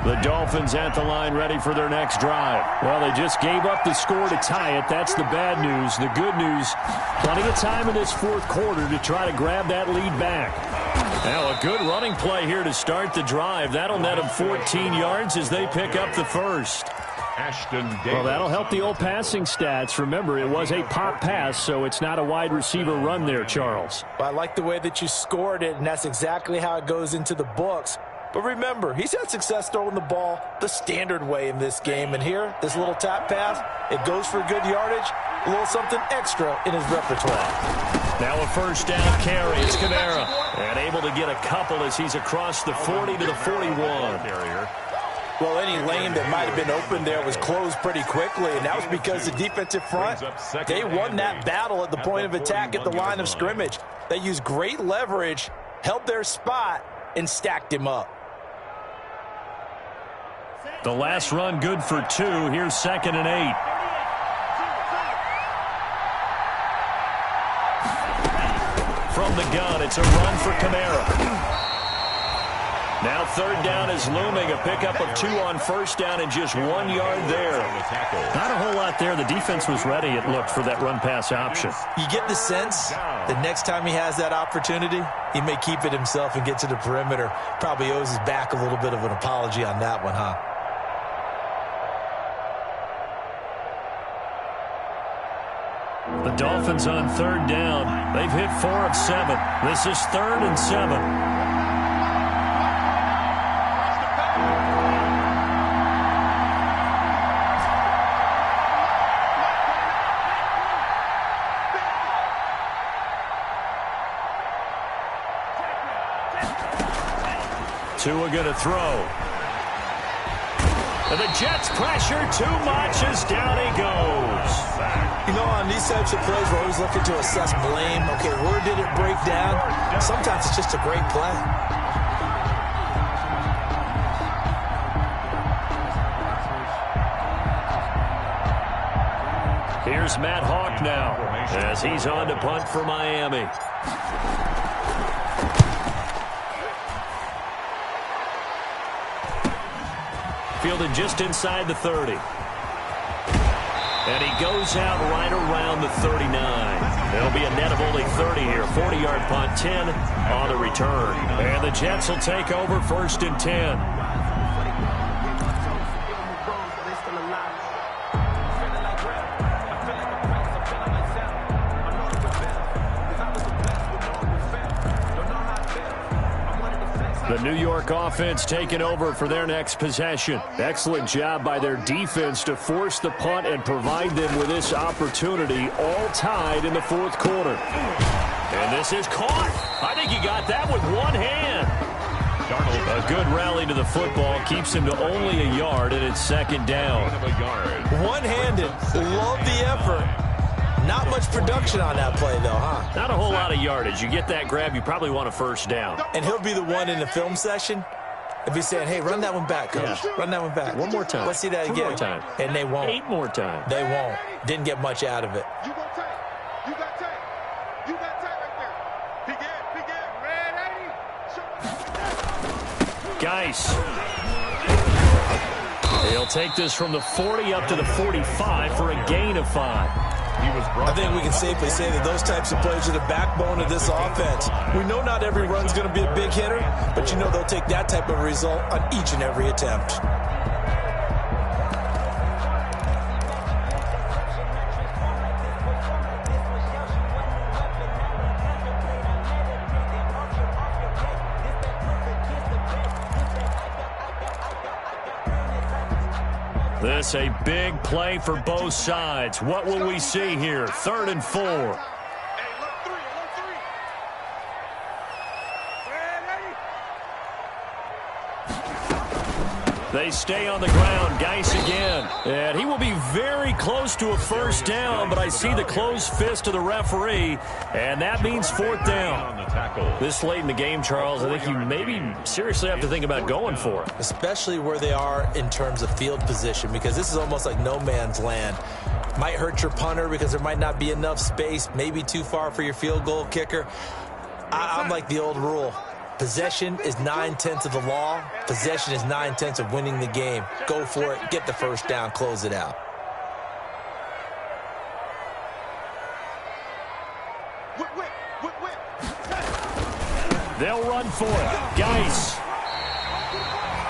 The Dolphins at the line ready for their next drive. Well, they just gave up the score to tie it. That's the bad news. The good news, plenty of time in this fourth quarter to try to grab that lead back. Now a good running play here to start the drive. That'll net them 14 yards as they pick up the first. Well, that'll help the old passing stats. Remember, it was a pop pass, so it's not a wide receiver run there, Charles. Well, I like the way that you scored it, and that's exactly how it goes into the books. But remember, he's had success throwing the ball the standard way in this game. And here, this little tap pass, it goes for good yardage, a little something extra in his repertoire. Now a first down carry. It's Kamara. And able to get a couple as he's across the 40 to the 41. Well, any lane that might have been open there was closed pretty quickly, and that was because the defensive front, they won that battle at the point of attack at the line of scrimmage. They used great leverage, held their spot, and stacked him up. The last run good for 2. Here's 2nd and 8. From the gun, it's a run for Kamara. Now 3rd down is looming. A pickup of 2 on 1st down and just 1 yard there. Not a whole lot there. The defense was ready, it looked, for that run-pass option. You get the sense that next time he has that opportunity, he may keep it himself and get to the perimeter. Probably owes his back a little bit of an apology on that one, huh? The Dolphins on 3rd down. They've hit 4 of 7. This is 3rd and 7. Tua going to throw. And the Jets pressure too much as down he goes. You know, on these types of plays, we're always looking to assess blame. Okay, where did it break down? Sometimes it's just a great play. Here's Matt Hawk now as he's on to punt for Miami. Fielded just inside the 30. And he goes out right around the 39. It'll be a net of only 30 here. 40-yard punt, 10 on the return. And the Jets will take over 1st and 10. The New York offense taking over for their next possession. Excellent job by their defense to force the punt and provide them with this opportunity, all tied in the 4th quarter. And this is caught. I think he got that with one hand. A good rally to the football keeps him to only a yard, and it's 2nd down. One-handed. Love the effort. Not much production on that play, though, huh? Not a whole lot of yardage. You get that grab, you probably want a 1st down. And he'll be the one in the film session. If he's saying, hey, run that one back, coach. Yeah. Run that one back. One more time. Let's see that again. 2 more time. And they won't. 8 more times. They won't. Didn't get much out of it. You got tape. You got tape. You got tape right there. Begin. Red 80. Geis. He'll take this from the 40 up to the 45 for a gain of 5. I think we can safely say that those types of plays are the backbone of this offense. We know not every run's going to be a big hitter, but you know they'll take that type of result on each and every attempt. This a big play for both sides. What will we see here? 3rd and 4. They stay on the ground. Geis again. And he will be very close to a 1st down, but I see the closed fist of the referee, and that means 4th down. This late in the game, Charles, I think you maybe seriously have to think about going for it. Especially where they are in terms of field position, because this is almost like no man's land. Might hurt your punter because there might not be enough space, maybe too far for your field goal kicker. I'm like the old rule. Possession is 9/10 of the law. Possession is 9/10 of winning the game. Go for it. Get the first down. Close it out. They'll run for it. Geis.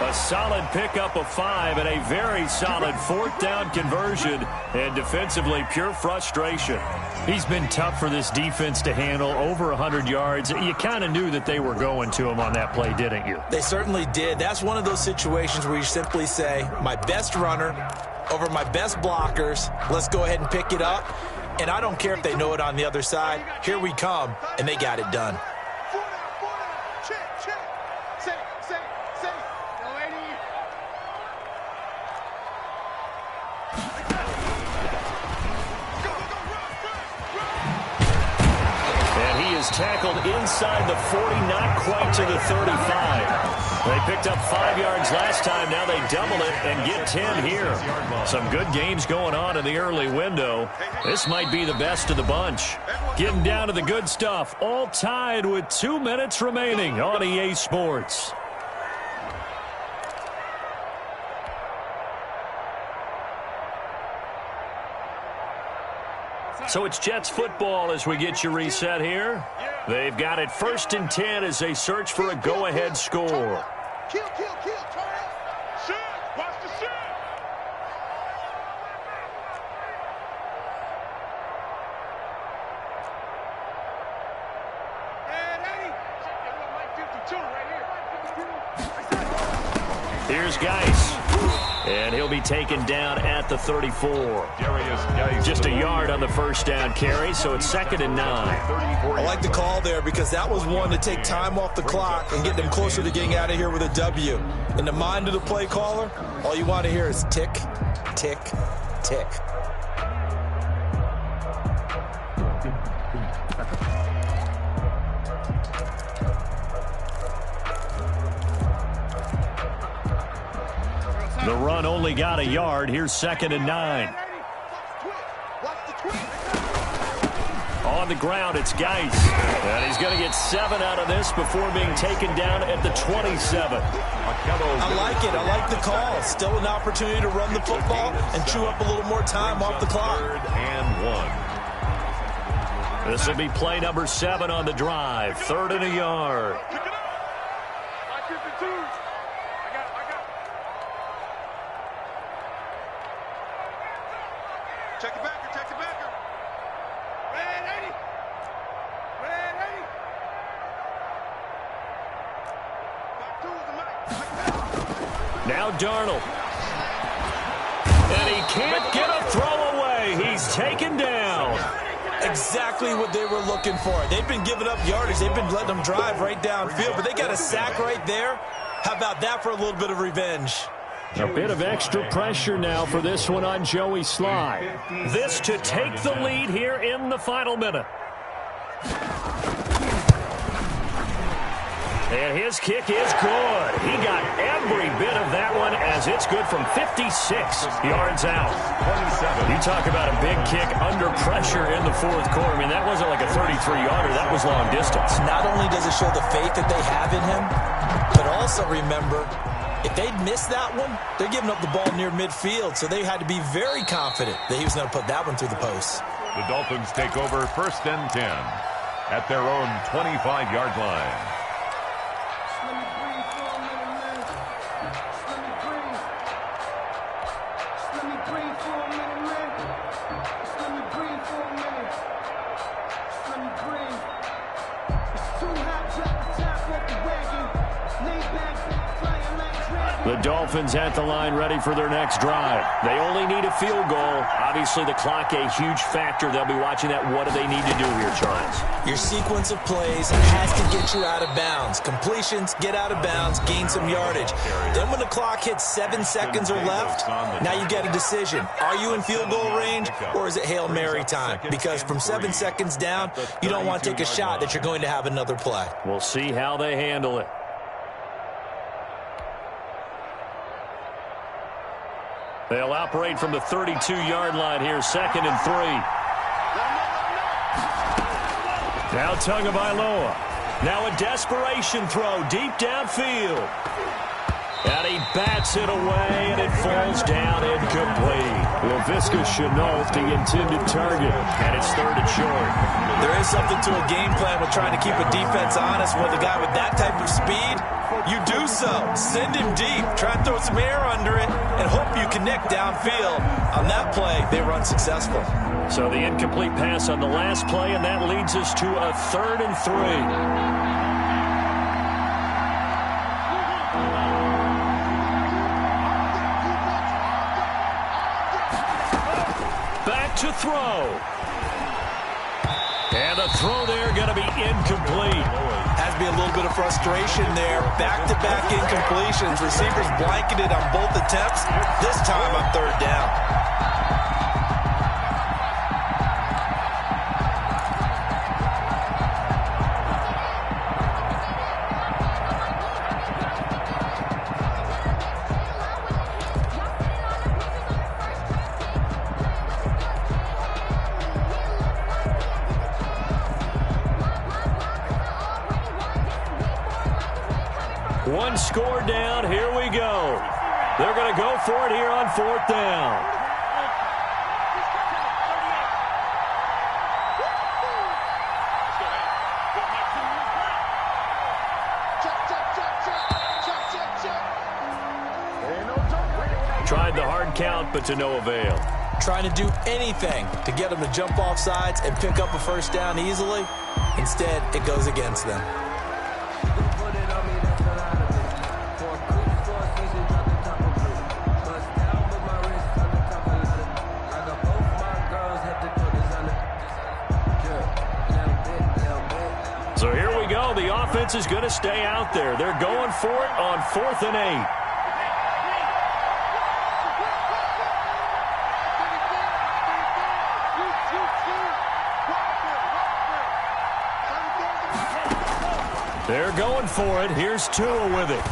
A solid pickup of 5 and a very solid 4th down conversion. And defensively, pure frustration. He's been tough for this defense to handle, over 100 yards. You kind of knew that they were going to him on that play, didn't you? They certainly did. That's one of those situations where you simply say, my best runner over my best blockers. Let's go ahead and pick it up. And I don't care if they know it on the other side. Here we come, and they got it done. Tackled inside the 40, not quite to the 35. They picked up 5 yards last time. Now they double it and get 10 here. Some good games going on in the early window. This might be the best of the bunch. Getting down to the good stuff. All tied with 2 minutes remaining on EA Sports. So it's Jets football as we get you reset here. They've got it 1st and 10 as they search for a go-ahead score. Kill, turn up. Shit, watch the shit. Here's Geis. And he'll be taken down at the 34. Just a yard on the first down carry, so it's 2nd and 9. I like the call there because that was one to take time off the clock and get them closer to getting out of here with a W. In the mind of the play caller, all you want to hear is tick, tick, tick. The run only got a yard. Here's 2nd and 9. On the ground, it's Geis. And he's going to get 7 out of this before being taken down at the 27. I like it. I like the call. Still an opportunity to run the football and chew up a little more time off the clock. 3rd and 1. This will be play number 7 on the drive. 3rd and a yard. Check it back. Ready. Back to the mic. Now Darnold. And he can't get a throw away. He's taken down. Exactly what they were looking for. They've been giving up yardage. They've been letting them drive right downfield, but they got a sack right there. How about that for a little bit of revenge? A bit of extra pressure now for this one on Joey Sly. This to take the lead here in the final minute. And his kick is good. He got every bit of that one as it's good from 56 yards out. You talk about a big kick under pressure in the 4th quarter. I mean, that wasn't like a 33-yarder. That was long distance. Not only does it show the faith that they have in him, but also remember, if they'd missed that one, they're giving up the ball near midfield, so they had to be very confident that he was going to put that one through the post. The Dolphins take over 1st and 10 at their own 25-yard line. The Dolphins at the line ready for their next drive. They only need a field goal. Obviously, the clock a huge factor. They'll be watching that. What do they need to do here, Charles? Your sequence of plays has to get you out of bounds. Completions, get out of bounds, gain some yardage. Then when the clock hits 7 seconds or left, now you get a decision. Are you in field goal range or is it Hail Mary time? Because from 7 seconds down, you don't want to take a shot that you're going to have another play. We'll see how they handle it. They'll operate from the 32-yard line here, 2nd and 3. Now Tagovailoa. Now a desperation throw deep downfield. And he bats it away, and it falls down incomplete. Laviska Shenault, the intended target, and it's 3rd and short. There is something to a game plan with trying to keep a defense honest with a guy with that type of speed. You do so. Send him deep. Try and throw some air under it and hope you connect downfield. On that play, they run successful. So the incomplete pass on the last play, and that leads us to a 3rd and 3. To throw. And the throw there going to be incomplete. Has to be a little bit of frustration there. Back-to-back incompletions. Receivers blanketed on both attempts. This time on 3rd down. One score down. Here we go. They're going to go for it here on 4th down. Tried the hard count, but to no avail. Trying to do anything to get them to jump off sides and pick up a 1st down easily. Instead, it goes against them. So here we go. The offense is going to stay out there. They're going for it on 4th and 8. They're going for it. Here's Tua with it.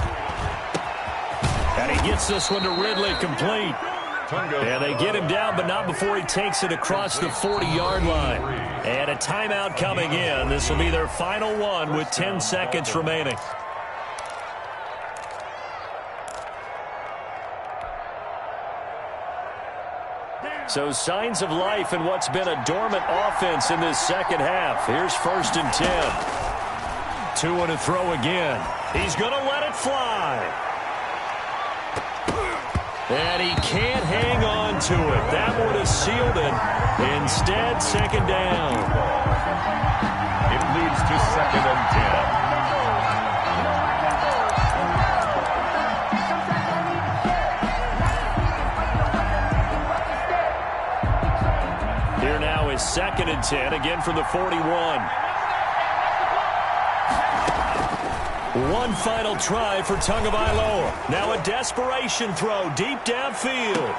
And he gets this one to Ridley complete. And they get him down, but not before he takes it across the 40-yard line. And a timeout coming in. This will be their final one with 10 seconds remaining. So signs of life in what's been a dormant offense in this second half. Here's 1st and 10. Tua to throw again. He's going to let it fly. And he can't hang on to it. That would have sealed it. Instead, 2nd down. It leads to 2nd and 10. Here now is 2nd and 10, again from the 41. One final try for Tagovailoa. Now a desperation throw deep downfield.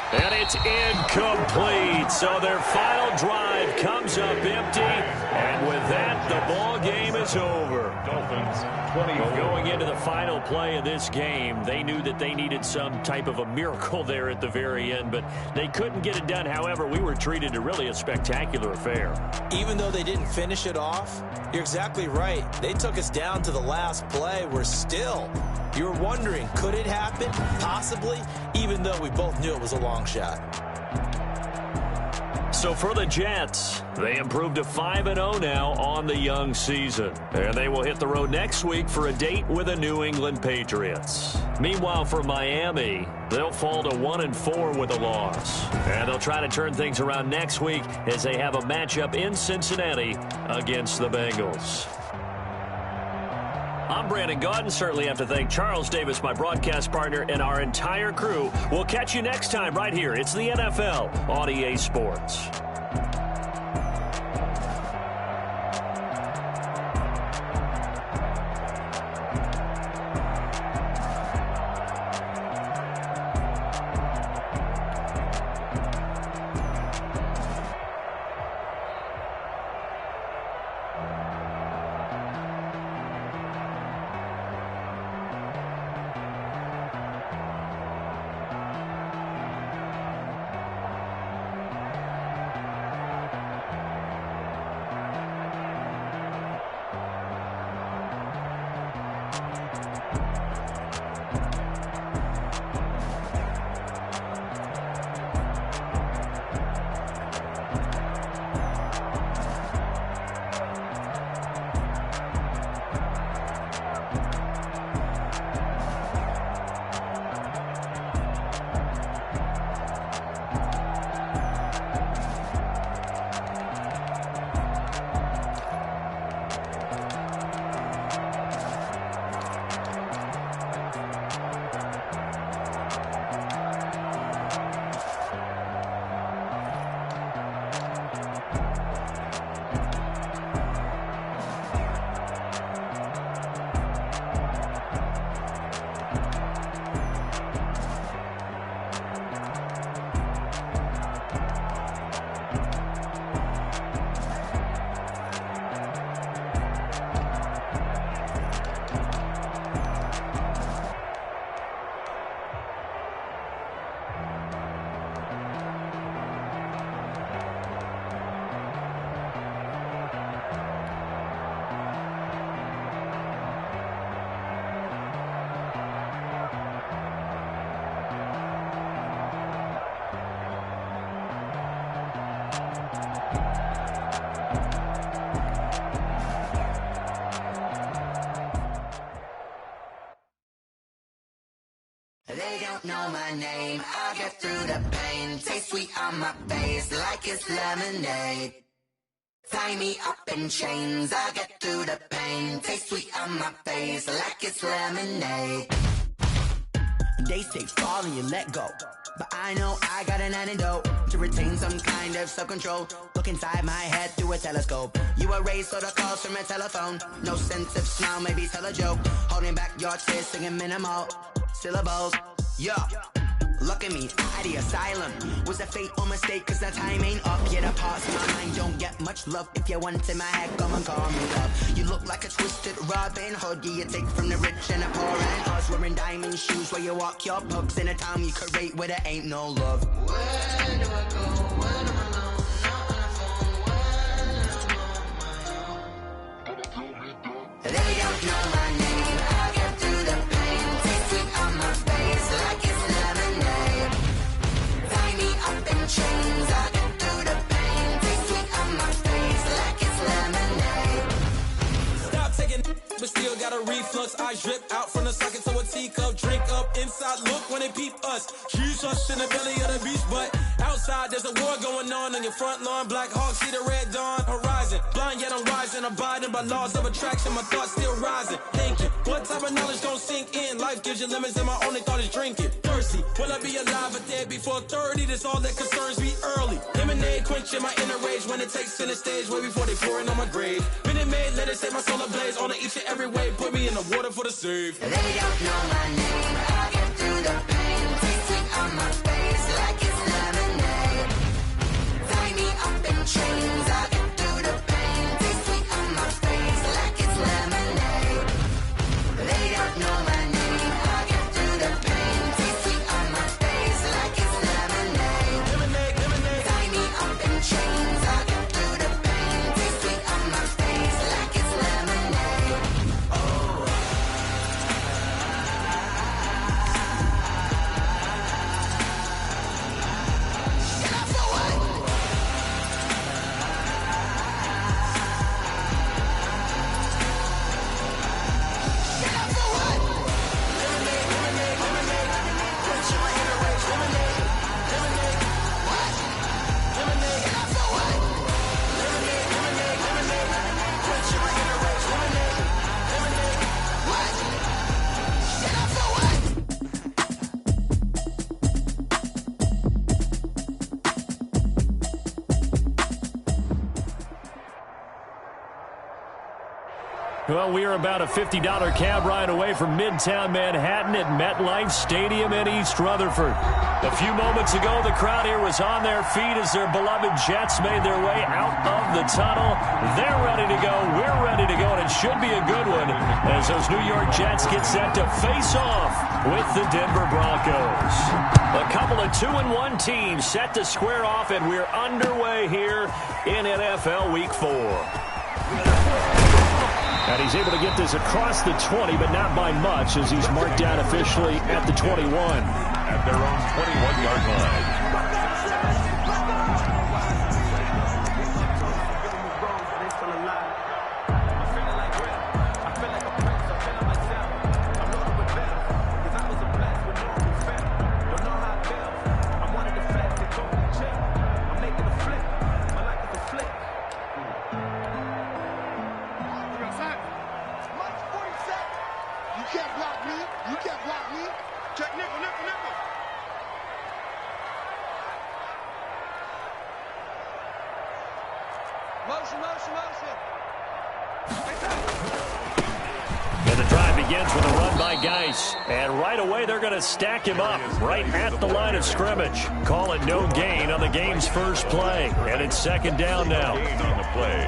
And it's incomplete. So their final drive comes up empty. And with that, the ball game is over. Dolphins 20. Going into the final play of this game, they knew that they needed some type of a miracle there at the very end, but they couldn't get it done. However, we were treated to really a spectacular affair. Even though they didn't finish it off, you're exactly right. They took us down to the last play. We're still, you're wondering, could it happen? Possibly, even though we both knew it was a long shot. So for the Jets, they improved to 5-0 now on the young season. And they will hit the road next week for a date with the New England Patriots. Meanwhile, for Miami, they'll fall to 1-4 with a loss. And they'll try to turn things around next week as they have a matchup in Cincinnati against the Bengals. I'm Brandon Gaudin. Certainly have to thank Charles Davis, my broadcast partner, and our entire crew. We'll catch you next time right here. It's the NFL on EA Sports. They don't know my name, I'll get through the pain. Taste sweet on my face like it's lemonade. Tie me up in chains, I'll get through the pain. Taste sweet on my face like it's lemonade. They say fall and you let go, but I know I got an antidote to retain some kind of self-control. Look inside my head through a telescope. You erase all the calls from a telephone. No sense of smile, maybe tell a joke. Holding back your tears, singing minimal syllables. Yeah, look at me, at the asylum. Was a fate or mistake, cause the time ain't up yet. A pause in my mind, don't get much love. If you want in my head, come and call me love. You look like a twisted Robin Hood. You take from the rich and the poor and us. Wearing diamond shoes where you walk your pucks in a town you create where there ain't no love. Where do I go when I'm alone? Not on the phone, when I'm on my own. They don't know my name, I'll get through the pain. Taste sweet on my face like it's lemonade. Tie me up in chains, I'll get through the pain. Taste sweet on my face like it's lemonade. Stop taking but still got a reflux. Eyes drip out from the socket to a teacup. Drink up inside, look when they peep us. Choose us in the belly of the beast, but outside there's a war going on your front lawn. Black Hawk see the red dawn horizon. Blind yet I'm rising, abiding by laws of attraction. My thoughts still rising. Thinking, what type of knowledge don't sink in? Life gives you limits and my only thought is drinking. Thirsty, will I be alive or dead before 30? That's all that concerns me early. Lemonade quenching my inner rage when it takes center stage way before they pour it on my grave. Minute Maid, let it set my soul ablaze on each and every way. Put me in the water for the save. They don't know my name, I'll get through the pain. Taste sweet on my face like it's lemonade. Tie me up in chains, I'll get through the pain. Taste sweet on my face like it's lemonade. They don't know my name, I'll get through the pain. Taste sweet on my face like it's lemonade. Tie me up in chains, I'll get through the pain. Taste sweet on my face like it's lemonade. Well, we are about a $50 cab ride away from Midtown Manhattan at MetLife Stadium in East Rutherford. A few moments ago, the crowd here was on their feet as their beloved Jets made their way out of the tunnel. They're ready to go. We're ready to go, and it should be a good one as those New York Jets get set to face off with the Denver Broncos. A couple of 2-1 teams set to square off, and we're underway here in NFL Week 4. And he's able to get this across the 20, but not by much, as he's marked down officially at the 21. At their own 21-yard line. And the drive begins with a run by Geis. And right away, they're going to stack him up right at the line of scrimmage. Call it no gain on the game's first play. And it's second down now.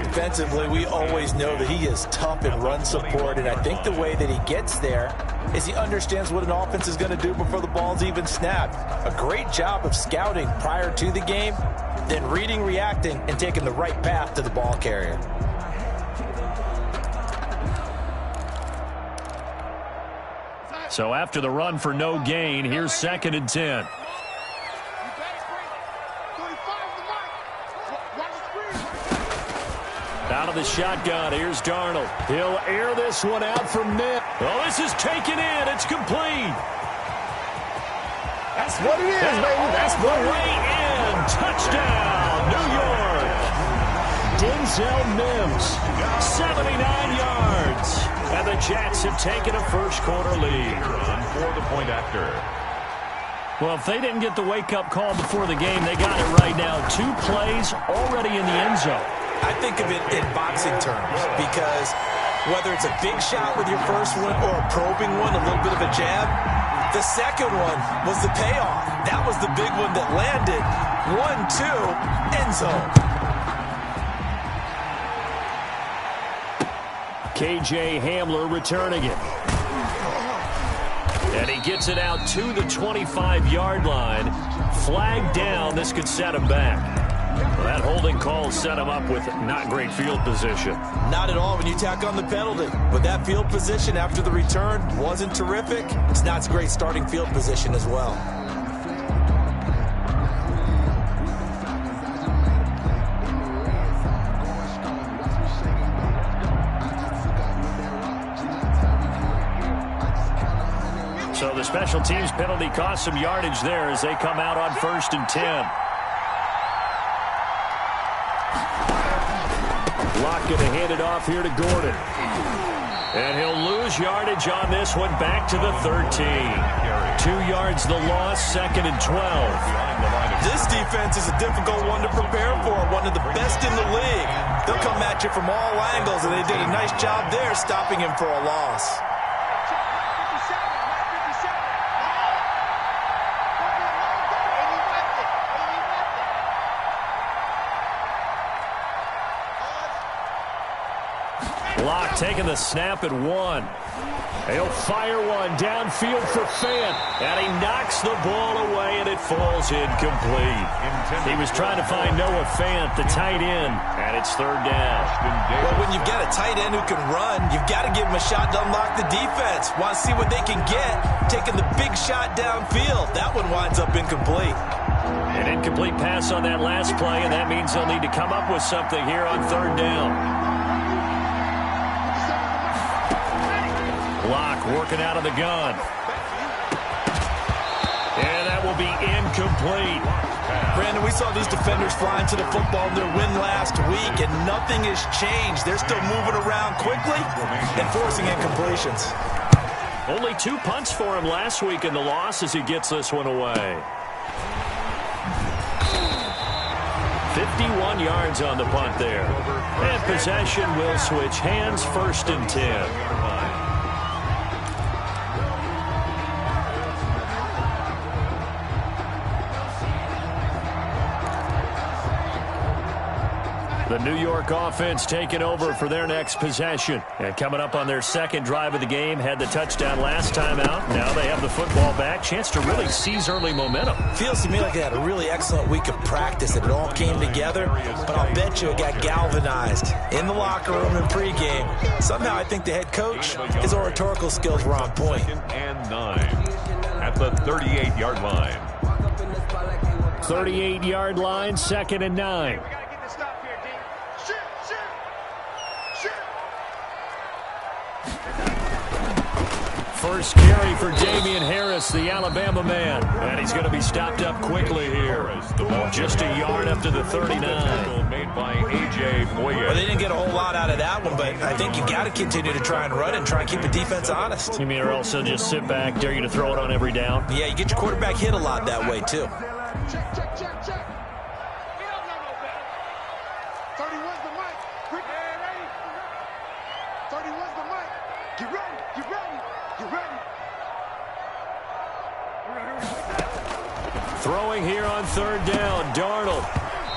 Defensively, we always know that he is tough in run support. And I think the way that he gets there is he understands what an offense is going to do before the ball's even snapped. A great job of scouting prior to the game, then reading, reacting, and taking the right path to the ball carrier. So after the run for no gain, here's 2nd and 10. Out of the shotgun, here's Darnold. He'll air this one out from mid. Oh, this is taken in. It's complete. That's what it is, baby. That's the way in. Touchdown, New York. Denzel Mims, 79 yards. And the Jets have taken a first-quarter lead. For the point after. Well, if they didn't get the wake-up call before the game, they got it right now. 2 plays already in the end zone. I think of it in boxing terms because whether it's a big shot with your first one or a probing one, a little bit of a jab, the second one was the payoff. That was the big one that landed. 1-2, end zone. K.J. Hamler returning it. And he gets it out to the 25-yard line. Flag down. This could set him back. Well, that holding call set him up with not great field position. Not at all when you tack on the penalty. But that field position after the return wasn't terrific. It's not a great starting field position as well. So the special teams penalty cost some yardage there as they come out on 1st and 10. Locke going to hand it off here to Gordon. And he'll lose yardage on this one back to the 13. 2 yards the loss, 2nd and 12. This defense is a difficult one to prepare for, one of the best in the league. They'll come at you from all angles, and they did a nice job there stopping him for a loss. Locke taking the snap at 1. He'll fire one downfield for Fant. And he knocks the ball away, and it falls incomplete. He was trying to find Noah Fant, the tight end, and it's 3rd down. Well, when you've got a tight end who can run, you've got to give him a shot to unlock the defense. Want to see what they can get, taking the big shot downfield. That one winds up incomplete. An incomplete pass on that last play, and that means they'll need to come up with something here on 3rd down. Locke working out of the gun. And that will be incomplete. Brandon, we saw these defenders flying to the football in their win last week, and nothing has changed. They're still moving around quickly and forcing incompletions. Only 2 punts for him last week in the loss as he gets this one away. 51 yards on the punt there. And possession will switch hands, 1st and 10. The New York offense taking over for their next possession. And coming up on their second drive of the game, had the touchdown last time out. Now they have the football back. Chance to really seize early momentum. Feels to me like they had a really excellent week of practice. It all came together, but I'll bet you it got galvanized in the locker room in pregame. Somehow I think the head coach, his oratorical skills were on point. 2nd and 9 at the 38-yard line. 38-yard line, 2nd and 9. First carry for Damian Harris, the Alabama man. And he's going to be stopped up quickly here. Just a yard up to the 39. Made by A.J. Boyer. Well, they didn't get a whole lot out of that one, but I think you got to continue to try and run and try and keep the defense honest. You mean or else they'll just sit back, dare you to throw it on every down? Yeah, you get your quarterback hit a lot that way, too. Check, check, check, check. 31's the mic. 31's the mic. Get ready, get ready, get ready. Throwing here on 3rd down, Darnold.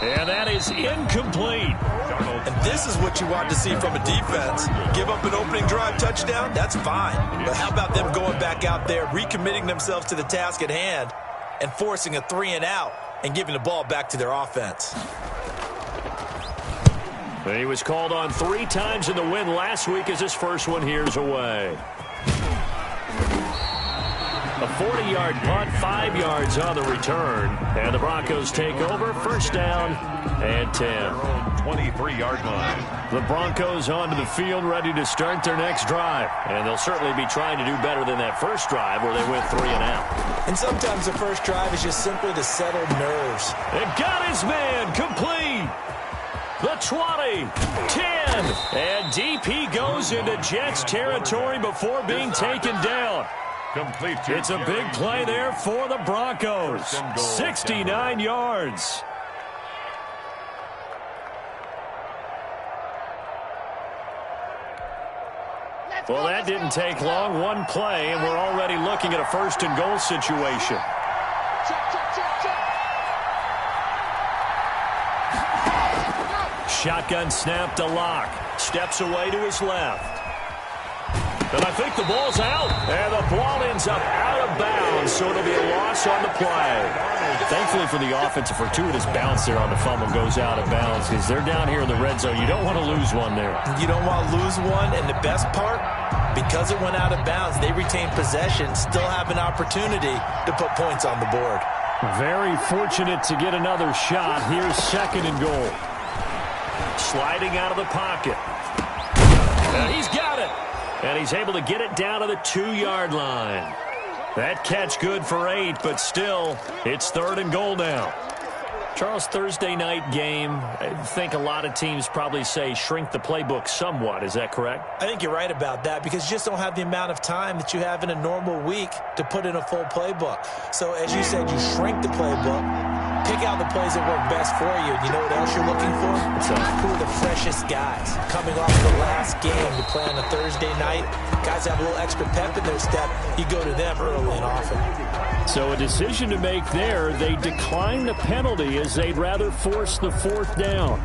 And that is incomplete. And this is what you want to see from a defense. Give up an opening drive touchdown, that's fine. But how about them going back out there, recommitting themselves to the task at hand, and forcing a 3-and-out and giving the ball back to their offense? He was called on 3 times in the win last week as his first one here's away. A 40-yard punt, 5 yards on the return. And the Broncos take over, 1st down and 10. 23-yard line. The Broncos onto the field, ready to start their next drive. And they'll certainly be trying to do better than that first drive where they went 3-and-out. And sometimes the first drive is just simply to settle nerves. And got his man complete. The 20, 10, and DP goes into Jets territory before being taken down. Complete. It's a big play there for the Broncos. 69 yards. Well, that didn't take long. One play, and we're already looking at a 1st and goal situation. Shotgun snap to Locke. Steps away to his left. And I think the ball's out. And the ball ends up out of bounds, so it'll be a loss on the play. Thankfully for the offense, a fortuitous bounce there on the fumble goes out of bounds because they're down here in the red zone. You don't want to lose one there. You don't want to lose one, and the best part, because it went out of bounds, they retain possession, still have an opportunity to put points on the board. Very fortunate to get another shot. Here's 2nd and goal. Sliding out of the pocket. And he's got it. And he's able to get it down to the 2-yard line. That catch good for 8, but still, it's 3rd and goal now. Charles, Thursday night game, I think a lot of teams probably say shrink the playbook somewhat. Is that correct? I think you're right about that because you just don't have the amount of time that you have in a normal week to put in a full playbook. So, as you said, you shrink the playbook, pick out the plays that work best for you. You know what else you're looking for? Who are the freshest guys coming off the last game to play on a Thursday night? Guys have a little extra pep in their step. You go to them early and often. So a decision to make there. They decline the penalty as they'd rather force the 4th down.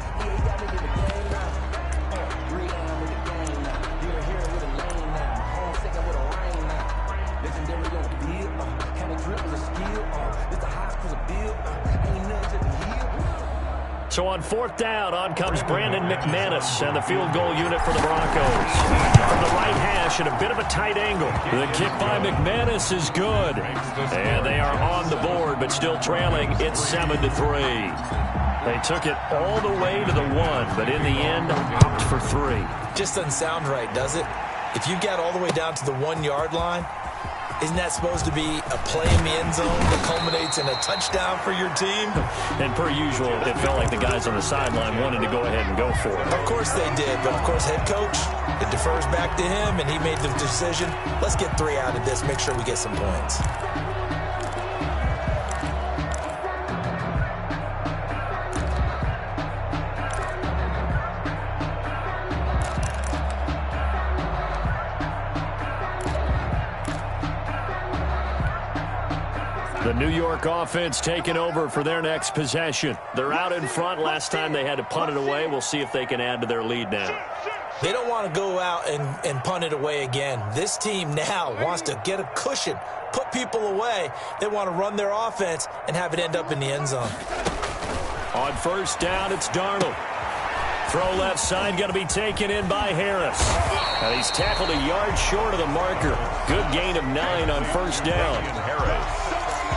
So on 4th down, on comes Brandon McManus and the field goal unit for the Broncos. From the right hash at a bit of a tight angle. The kick by McManus is good. And they are on the board, but still trailing. It's 7-3. They took it all the way to the 1, but in the end, opt for 3. Just doesn't sound right, does it? If you get all the way down to the 1-yard line, isn't that supposed to be a play in the end zone that culminates in a touchdown for your team? And per usual, it felt like the guys on the sideline wanted to go ahead and go for it. Of course they did, but of course head coach, it defers back to him, and he made the decision, let's get 3 out of this, make sure we get some points. The New York offense taking over for their next possession. They're out in front. Last time they had to punt it away. We'll see if they can add to their lead now. They don't want to go out and punt it away again. This team now wants to get a cushion, put people away. They want to run their offense and have it end up in the end zone. On first down, it's Darnold. Throw left side, going to be taken in by Harris. And he's tackled a yard short of the marker. Good gain of 9 on first down.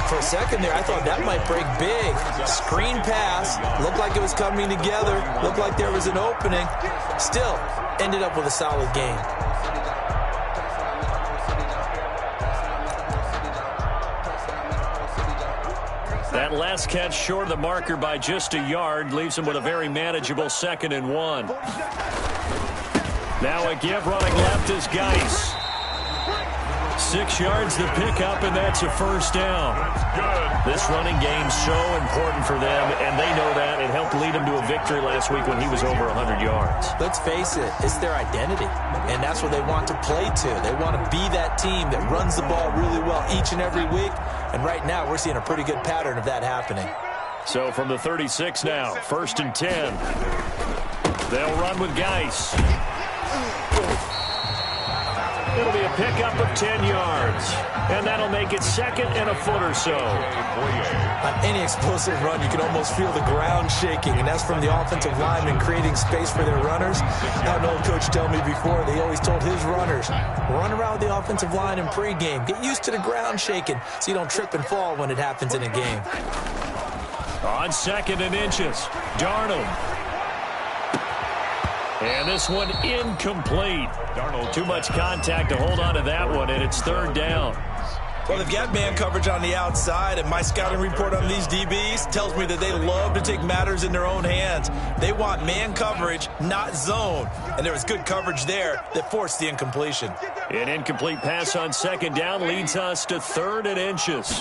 For a second there, I thought that might break big. Screen pass, looked like it was coming together, looked like there was an opening. Still, ended up with a solid game. That last catch short of the marker by just a yard leaves him with a very manageable 2nd and 1. Now a give running left is Geis. 6 yards the pickup, and that's a first down. This running game's so important for them, and they know that. It helped lead them to a victory last week when he was over 100 yards. Let's face it, it's their identity, and that's what they want to play to. They want to be that team that runs the ball really well each and every week, and right now we're seeing a pretty good pattern of that happening. So from the 36 now, 1st and 10. They'll run with Geis. It'll be a pickup of 10 yards, and that'll make it 2nd and a foot or so. On any explosive run, you can almost feel the ground shaking, and that's from the offensive linemen creating space for their runners. I had an old coach tell me before, they always told his runners, run around the offensive line in pregame. Get used to the ground shaking so you don't trip and fall when it happens in a game. On 2nd and inches, Darnold. And this one incomplete. Darnold, too much contact to hold on to that one, and it's 3rd down. Well, they've got man coverage on the outside, and my scouting report on these DBs tells me that they love to take matters in their own hands. They want man coverage, not zone. And there was good coverage there that forced the incompletion. An incomplete pass on 2nd down leads us to 3rd and inches.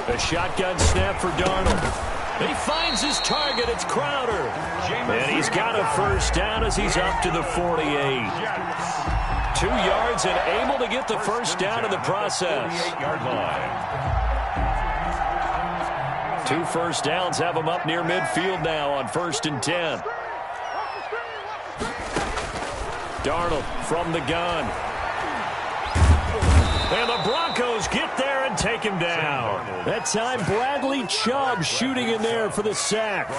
A shotgun snap for Darnold. He finds his target. It's Crowder. And he's got a first down as he's up to the 48. 2 yards and able to get the first down in the process. 2 first downs have him up near midfield now on 1st and 10. Darnold from the gun. And the Broncos get there and take him down. That time, Bradley Chubb shooting in there for the sack.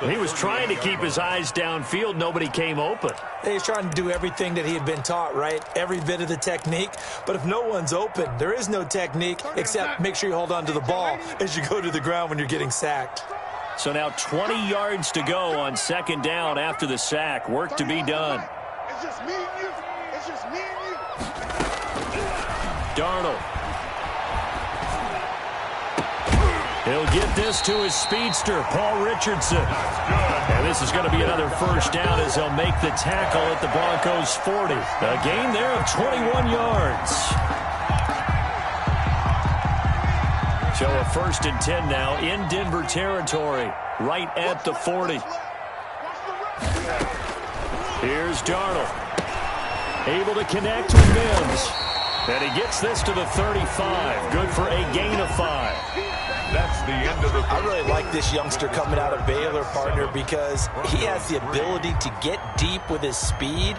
He was trying to keep his eyes downfield. Nobody came open. He's trying to do everything that he had been taught, right? Every bit of the technique. But if no one's open, there is no technique except make sure you hold on to the ball as you go to the ground when you're getting sacked. So now 20 yards to go on 2nd down after the sack. Work to be done. It's just me and you. It's just me and you. Darnold. He'll get this to his speedster, Paul Richardson. And this is going to be another first down as they'll make the tackle at the Broncos' 40. A gain there of 21 yards. So a 1st and 10 now in Denver territory, right at the 40. Here's Darnold. Able to connect with Mims. And he gets this to the 35. Good for a gain of 5. That's the end of the first. I really like this youngster coming out of Baylor, partner, because he has the ability to get deep with his speed.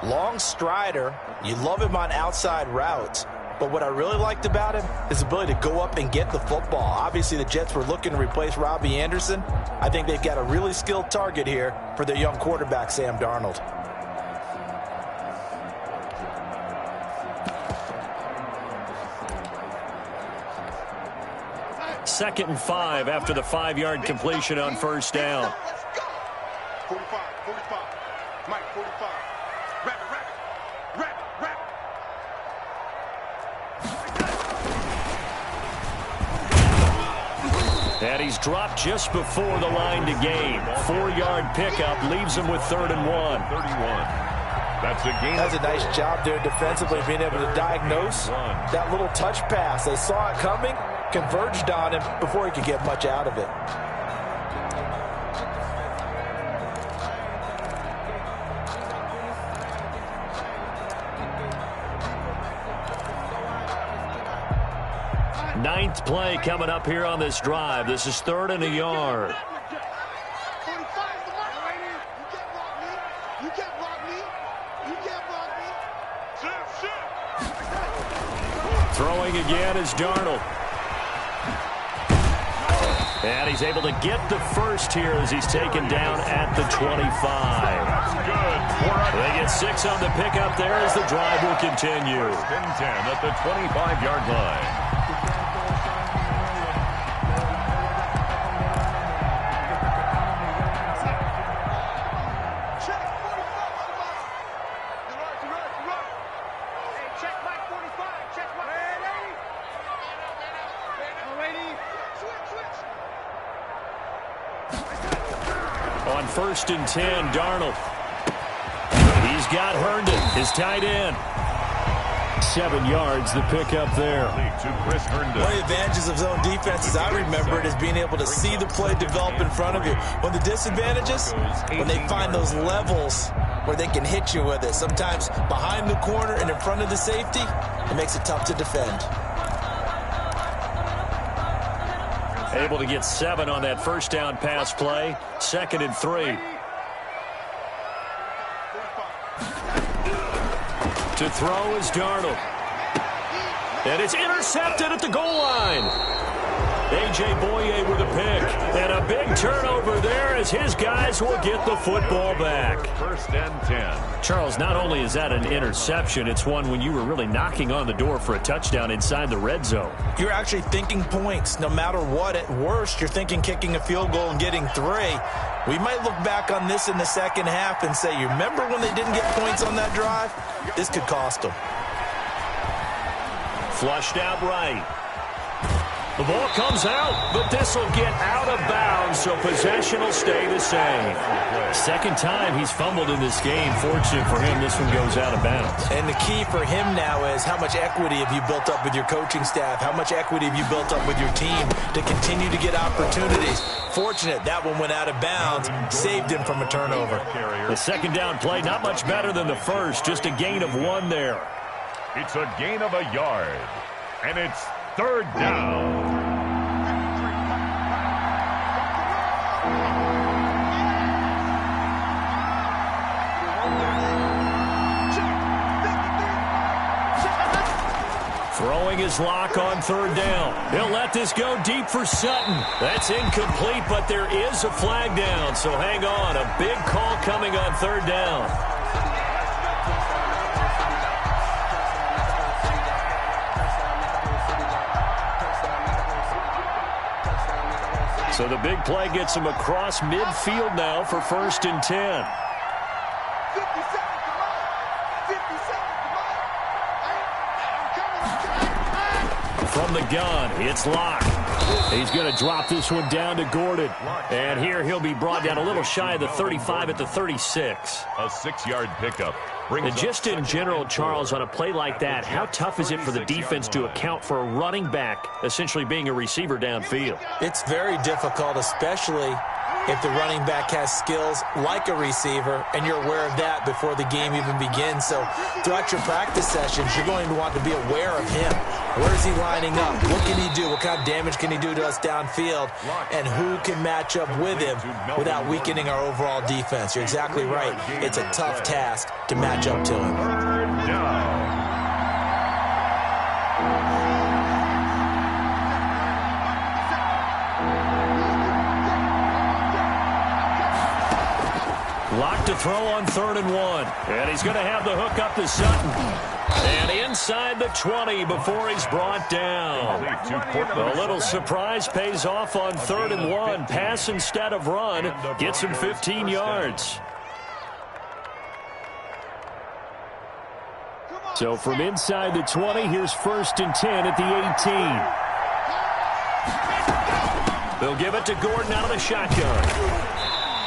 Long strider. You love him on outside routes. But what I really liked about him is his ability to go up and get the football. Obviously, the Jets were looking to replace Robbie Anderson. I think they've got a really skilled target here for their young quarterback, Sam Darnold. 2nd and 5 after the 5-yard completion on first down. 45, 45. Mike, 45. Wrap it. And he's dropped just before the line to gain. 4-yard pickup leaves him with 3rd and 1. 31. That's a gain. That's a nice job there defensively, being able to diagnose that little touch pass. They saw it coming, converged on him before he could get much out of it. Ninth play coming up here on this drive. This is 3rd and a yard. Throwing again is Darnold. And he's able to get the first here as he's taken down at the 25. That's good. They get 6 on the pickup there as the drive will continue. 1st and 10 at the 25-yard line. On 1st and 10, Darnold. He's got Herndon, his tight end. 7 yards, the pickup there. To Chris Herndon. One of the advantages of zone defense, as I remember it, is being able to see the play develop in front of you. One of the disadvantages, when they find those levels where they can hit you with it. Sometimes behind the corner and in front of the safety, it makes it tough to defend. Able to get 7 on that first down pass play. 2nd and 3. To throw is Darnold. And it's intercepted at the goal line. A.J. Boye with a pick. And a big turnover there as his guys will get the football back. 1st and 10. Charles, not only is that an interception, it's one when you were really knocking on the door for a touchdown inside the red zone. You're actually thinking points. No matter what, at worst, you're thinking kicking a field goal and getting 3. We might look back on this in the second half and say, you remember when they didn't get points on that drive? This could cost them. Flushed out right. The ball comes out, but this will get out of bounds, so possession will stay the same. 2nd time he's fumbled in this game. Fortunate for him, this one goes out of bounds. And the key for him now is how much equity have you built up with your coaching staff? How much equity have you built up with your team to continue to get opportunities? Fortunate that one went out of bounds, saved him from a turnover. The 2nd down play, not much better than the first, just a gain of 1 there. It's a gain of a yard, and it's 3rd down. Throwing his lock on 3rd down. He'll let this go deep for Sutton. That's incomplete, but there is a flag down, so hang on. A big call coming on 3rd down. So the big play gets him across midfield now for 1st and 10. From the gun, it's Locke. He's going to drop this one down to Gordon. And here he'll be brought down a little shy of the 35 at the 36. A 6-yard pickup. And just in general, Charles, on a play like that, how tough is it for the defense to account for a running back essentially being a receiver downfield? It's very difficult, especially if the running back has skills like a receiver, and you're aware of that before the game even begins. So throughout your practice sessions, you're going to want to be aware of him. Where is he lining up? What can he do? What kind of damage can he do to us downfield? And who can match up with him without weakening our overall defense? You're exactly right. It's a tough task to match up to him. 3rd down. Locked to throw on 3rd and 1. And he's going to have the hook up to Sutton. And inside the 20 before he's brought down. A little surprise pays off on 3rd and 1. Pass instead of run gets him 15 yards. So from inside the 20, here's 1st and 10 at the 18. They'll give it to Gordon out of the shotgun.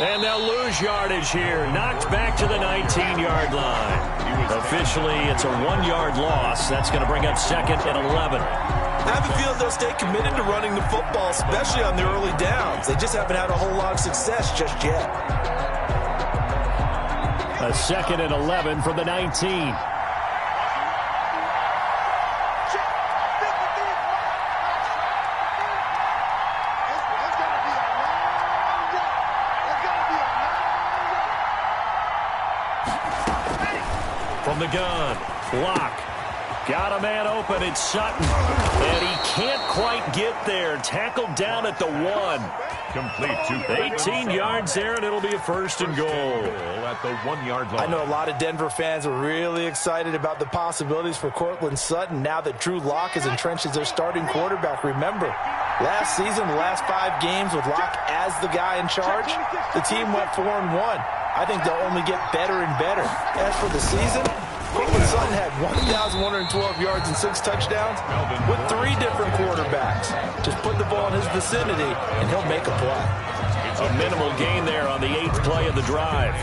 And they'll lose yardage here. Knocked back to the 19-yard line. Officially, it's a 1-yard loss. That's going to bring up 2nd and 11. I have a feeling they'll stay committed to running the football, especially on the early downs. They just haven't had a whole lot of success just yet. A 2nd and 11 from the 19. From the gun, Locke. Got a man open, it's Sutton. And he can't quite get there. Tackled down at the 1. Complete to 18 yards there, and it'll be a first and goal. At the 1-yard line. I know a lot of Denver fans are really excited about the possibilities for Cortland Sutton now that Drew Lock is entrenched as their starting quarterback. Remember, last season, the last 5 games with Lock as the guy in charge, the team went 4-1. I think they'll only get better and better. As for the season, Cortland Sutton had 1,112 yards and 6 touchdowns with 3 different quarterbacks. Just put the ball in his vicinity, and he'll make a play. A minimal gain there on the 8th play of the drive.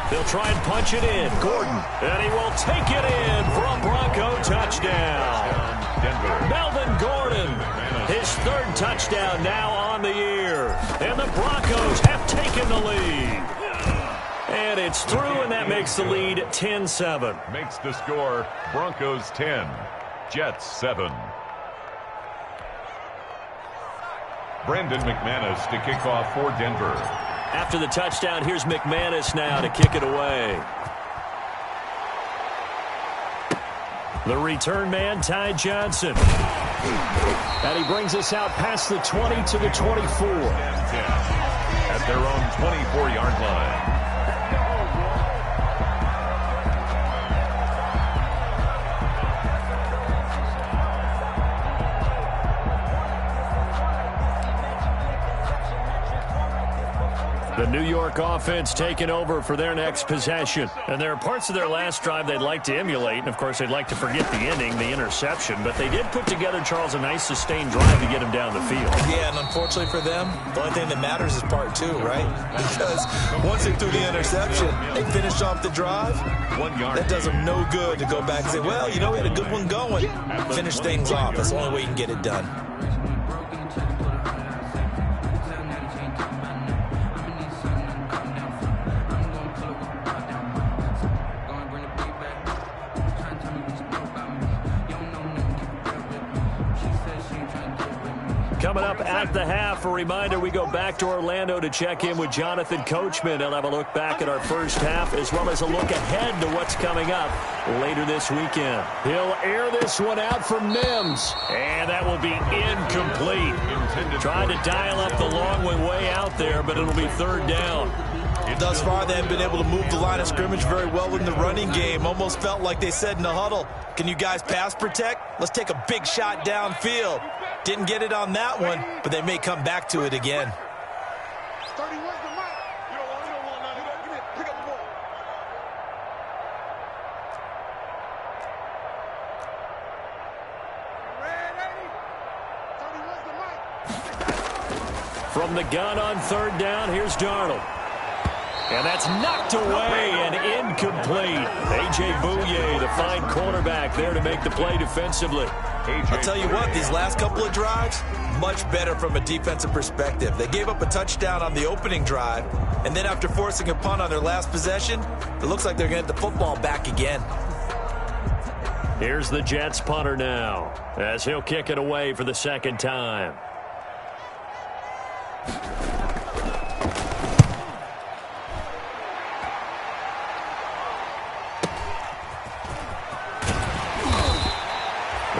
They'll try and punch it in. Gordon, and he will take it in for a Bronco touchdown. Melvin Gordon, his 3rd touchdown now on the year. And the Broncos have taken the lead. And it's through, and that makes the lead 10-7. Makes the score Broncos 10, Jets 7. Brandon McManus to kick off for Denver. After the touchdown, here's McManus now to kick it away. The return man, Ty Johnson. And he brings us out past the 20 to the 24. At their own 24-yard line. The New York offense taking over for their next possession. And there are parts of their last drive they'd like to emulate. And, of course, they'd like to forget the ending, the interception. But they did put together, Charles, a nice sustained drive to get him down the field. Yeah, and unfortunately for them, the only thing that matters is part 2, right? Because once they threw the interception and finished off the drive, 1 yard. that does them no good to go back and say, well, you know, we had a good one going. Finish things off. That's the only way you can get it done. Coming up at the half, a reminder, we go back to Orlando to check in with Jonathan Coachman. He'll have a look back at our first half as well as a look ahead to what's coming up later this weekend. He'll air this one out for Mims, and that will be incomplete. Tried to dial up the long one way out there, but it'll be 3rd down. Thus far, they have been able to move the line of scrimmage very well in the running game. Almost felt like they said in the huddle, can you guys pass protect? Let's take a big shot downfield. Didn't get it on that one, but they may come back to it again. 31's the mic. You don't want nothing. Give it. Pick up the ball. Ready? 31's the mic. From the gun on 3rd down, here's Darnold. And that's knocked away and incomplete. A.J. Bouye, the fine cornerback, there to make the play defensively. I'll tell you what, these last couple of drives, much better from a defensive perspective. They gave up a touchdown on the opening drive, and then after forcing a punt on their last possession, it looks like they're going to get the football back again. Here's the Jets punter now, as he'll kick it away for the 2nd time.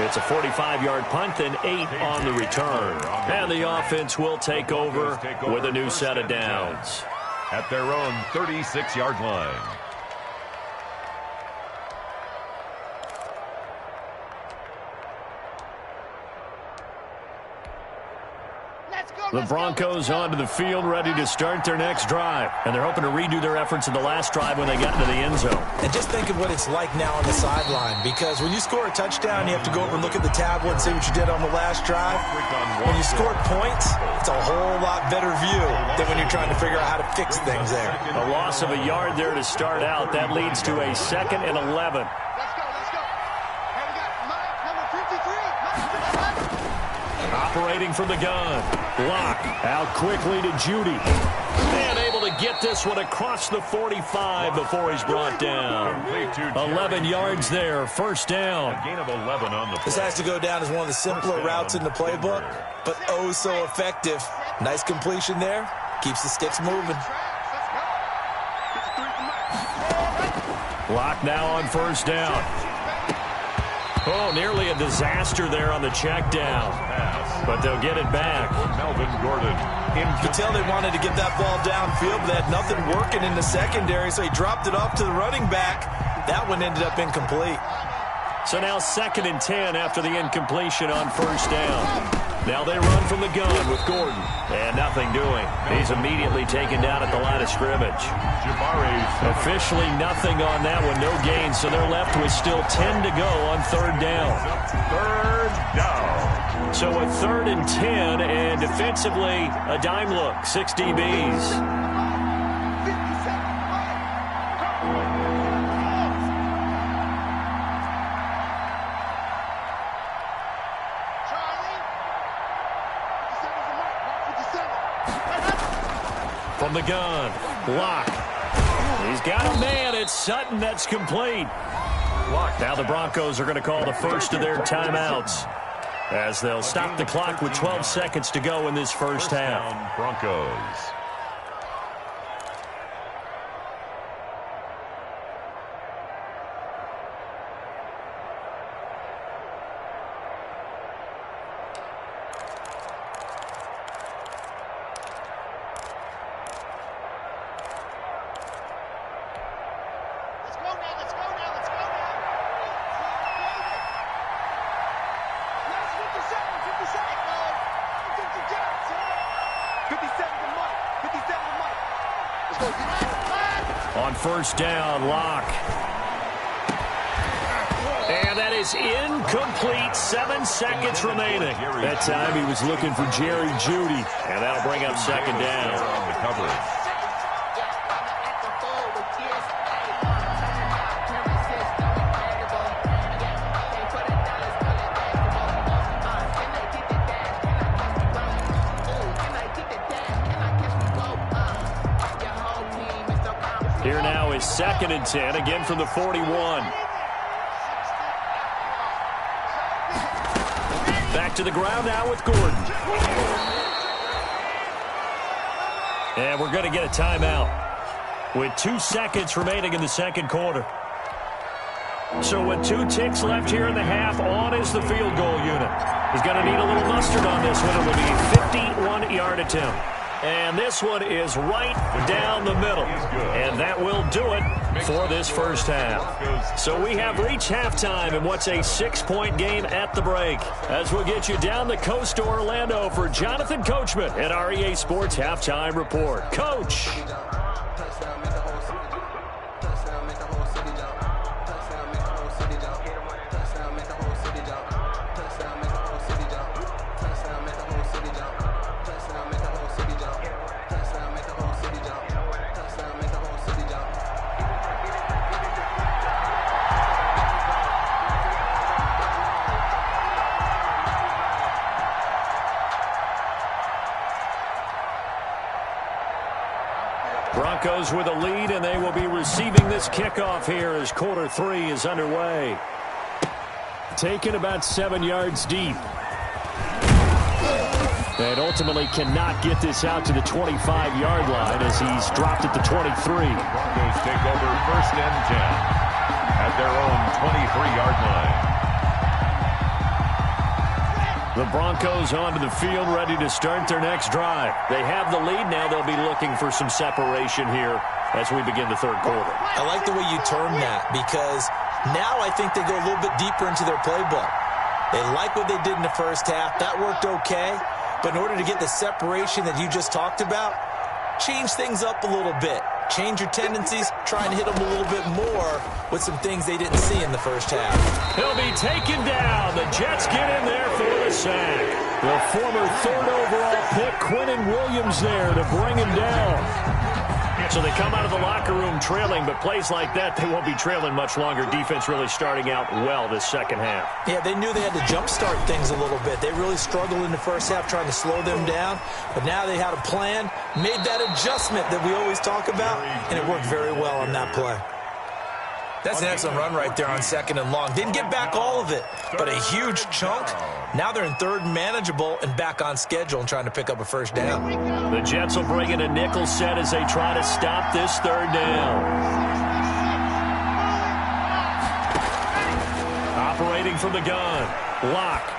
It's a 45-yard punt and 8 on the return. And the offense will take over with a new set of downs. At their own 36-yard line. The Broncos onto the field, ready to start their next drive. And they're hoping to redo their efforts in the last drive when they got into the end zone. And just think of what it's like now on the sideline, because when you score a touchdown, you have to go over and look at the tablet and see what you did on the last drive. When you scored points, it's a whole lot better view than when you're trying to figure out how to fix things there. A loss of a yard there to start out. That leads to a 2nd and 11. Let's go. Hey, we got Mike, number 53. Operating from the gun. Block out quickly to Judy. And able to get this one across the 45 before he's brought down. 11 yards there, 1st down. A gain of 11 on the play. This has to go down as one of the simpler routes in the playbook, but oh so effective. Nice completion there. Keeps the sticks moving. Lock now on first down. Oh, nearly a disaster there on the check down. But they'll get it back. Melvin Gordon. You could tell they wanted to get that ball downfield, but they had nothing working in the secondary, so he dropped it off to the running back. That one ended up incomplete. So now 2nd and 10 after the incompletion on first down. Now they run from the gun with Gordon. And nothing doing. He's immediately taken down at the line of scrimmage. Officially nothing on that one. No gain. So they're left with still 10 to go on 3rd down. 3rd down. So a 3rd and 10, and defensively a dime look. 6 DBs. From the gun, Locke. He's got a man. It's Sutton. That's complete. Now the Broncos are going to call the first of their timeouts as they'll stop the clock with 12 seconds to go in this first half. Broncos. On first down, Locke. And that is incomplete. 7 seconds remaining. That time he was looking for Jerry Jeudy. And that'll bring up 2nd down. On the coverage. Here now is 2nd and 10, again from the 41. Back to the ground now with Gordon. And we're going to get a timeout with 2 seconds remaining in the 2nd quarter. So with 2 ticks left here in the half, on is the field goal unit. He's going to need a little mustard on this one. It will be a 51-yard attempt. And this one is right down the middle. And that will do it for this first half. So we have reached halftime in what's a 6-point game at the break. As we'll get you down the coast to Orlando for Jonathan Coachman at our EA Sports Halftime Report. Coach. Broncos with a lead, and they will be receiving this kickoff here as quarter 3 is underway. Taken about 7 yards deep. And ultimately cannot get this out to the 25-yard line as he's dropped at the 23. Broncos take over 1st and 10 at their own 23-yard line. The Broncos onto the field, ready to start their next drive. They have the lead. Now they'll be looking for some separation here as we begin the 3rd quarter. I like the way you term that, because now I think they go a little bit deeper into their playbook. They like what they did in the first half. That worked okay. But in order to get the separation that you just talked about, change things up a little bit. Change your tendencies, try and hit them a little bit more with some things they didn't see in the first half. He'll be taken down. The Jets get in there for the sack. The former 3rd overall pick, Quinnen Williams, there to bring him down. So they come out of the locker room trailing, but plays like that, they won't be trailing much longer. Defense really starting out well this 2nd half. Yeah, they knew they had to jumpstart things a little bit. They really struggled in the first half trying to slow them down, but now they had a plan, made that adjustment that we always talk about, and it worked very well on that play. That's an excellent run right there on 2nd and long. Didn't get back all of it, but a huge chunk. Now they're in 3rd and manageable and back on schedule and trying to pick up a first down. The Jets will bring in a nickel set as they try to stop this 3rd down. Operating from the gun, Locke.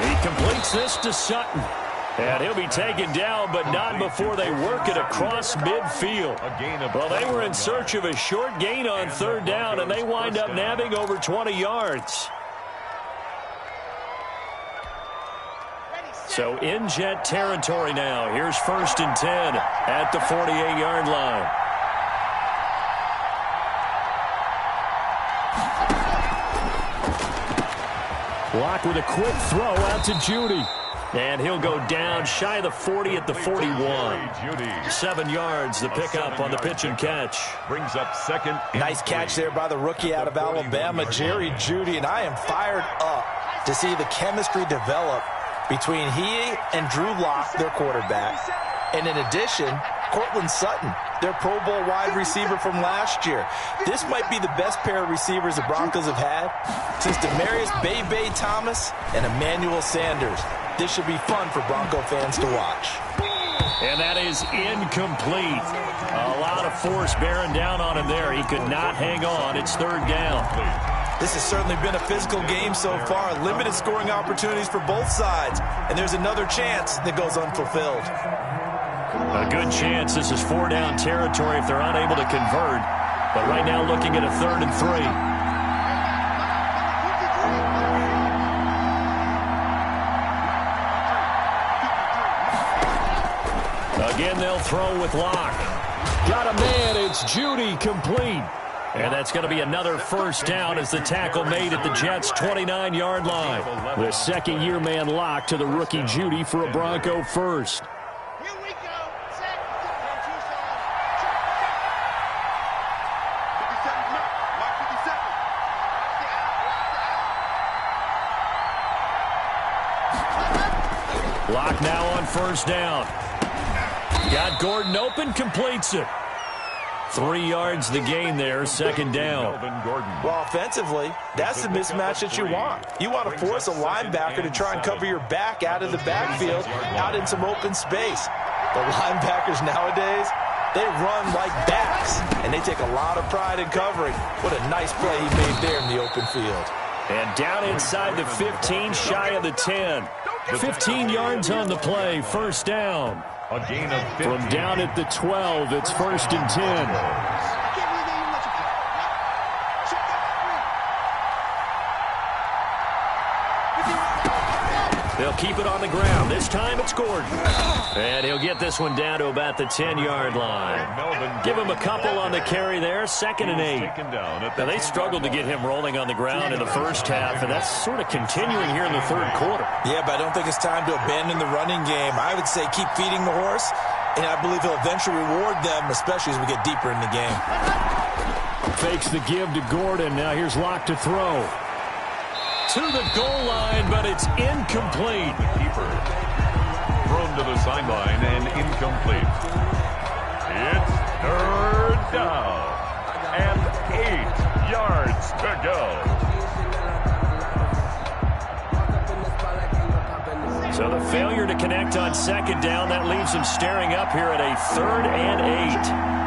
He completes this to Sutton. And he'll be taken down, but not before they work it across midfield. Well, they were in search of a short gain on 3rd down, and they wind up nabbing over 20 yards. So in Jet territory now. Here's 1st and 10 at the 48-yard line. Locke with a quick throw out to Judy. And he'll go down shy of the 40 at the 41. 7 yards, the pickup on the pitch and catch. Brings up 2nd. Nice catch there by the rookie out of Alabama, Jerry Judy. And I am fired up to see the chemistry develop between he and Drew Lock, their quarterback. And in addition, Cortland Sutton, their Pro Bowl wide receiver from last year. This might be the best pair of receivers the Broncos have had since Demarius Bebe Thomas and Emmanuel Sanders. This should be fun for Bronco fans to watch. And that is incomplete. A lot of force bearing down on him there. He could not hang on. It's 3rd down. This has certainly been a physical game so far. Limited scoring opportunities for both sides. And there's another chance that goes unfulfilled. A good chance this is 4-down territory if they're unable to convert. But right now looking at a 3rd and 3. Again, they'll throw with Locke. Got a man. It's Judy, complete. And that's going to be another 1st down as the tackle made at the Jets' 29-yard line. The 2nd-year man Locke to the rookie Judy for a Bronco first. Here we go. Set. Locke now on 1st down. Got Gordon open, completes it. 3 yards the gain there, 2nd down. Well, offensively, that's the mismatch that you want. You want to force a linebacker to try and cover your back out of the backfield, out in some open space. The linebackers nowadays, they run like backs, and they take a lot of pride in covering. What a nice play he made there in the open field. And down inside the 15, shy of the 10. 15 yards on the play, 1st down. A gain of 15. From down at the 12, it's 1st and 10. They'll keep it on the ground. This time it's Gordon. And he'll get this one down to about the 10-yard line. Give him a couple on the carry there, 2nd and 8. Now, they struggled to get him rolling on the ground in the first half, and that's sort of continuing here in the 3rd quarter. Yeah, but I don't think it's time to abandon the running game. I would say keep feeding the horse, and I believe he'll eventually reward them, especially as we get deeper in the game. Fakes the give to Gordon. Now here's Locke to throw. To the goal line, but it's incomplete. The keeper thrown to the sideline and incomplete. It's 3rd down and 8 yards to go. So the failure to connect on 2nd down, that leaves him staring up here at a 3rd and 8.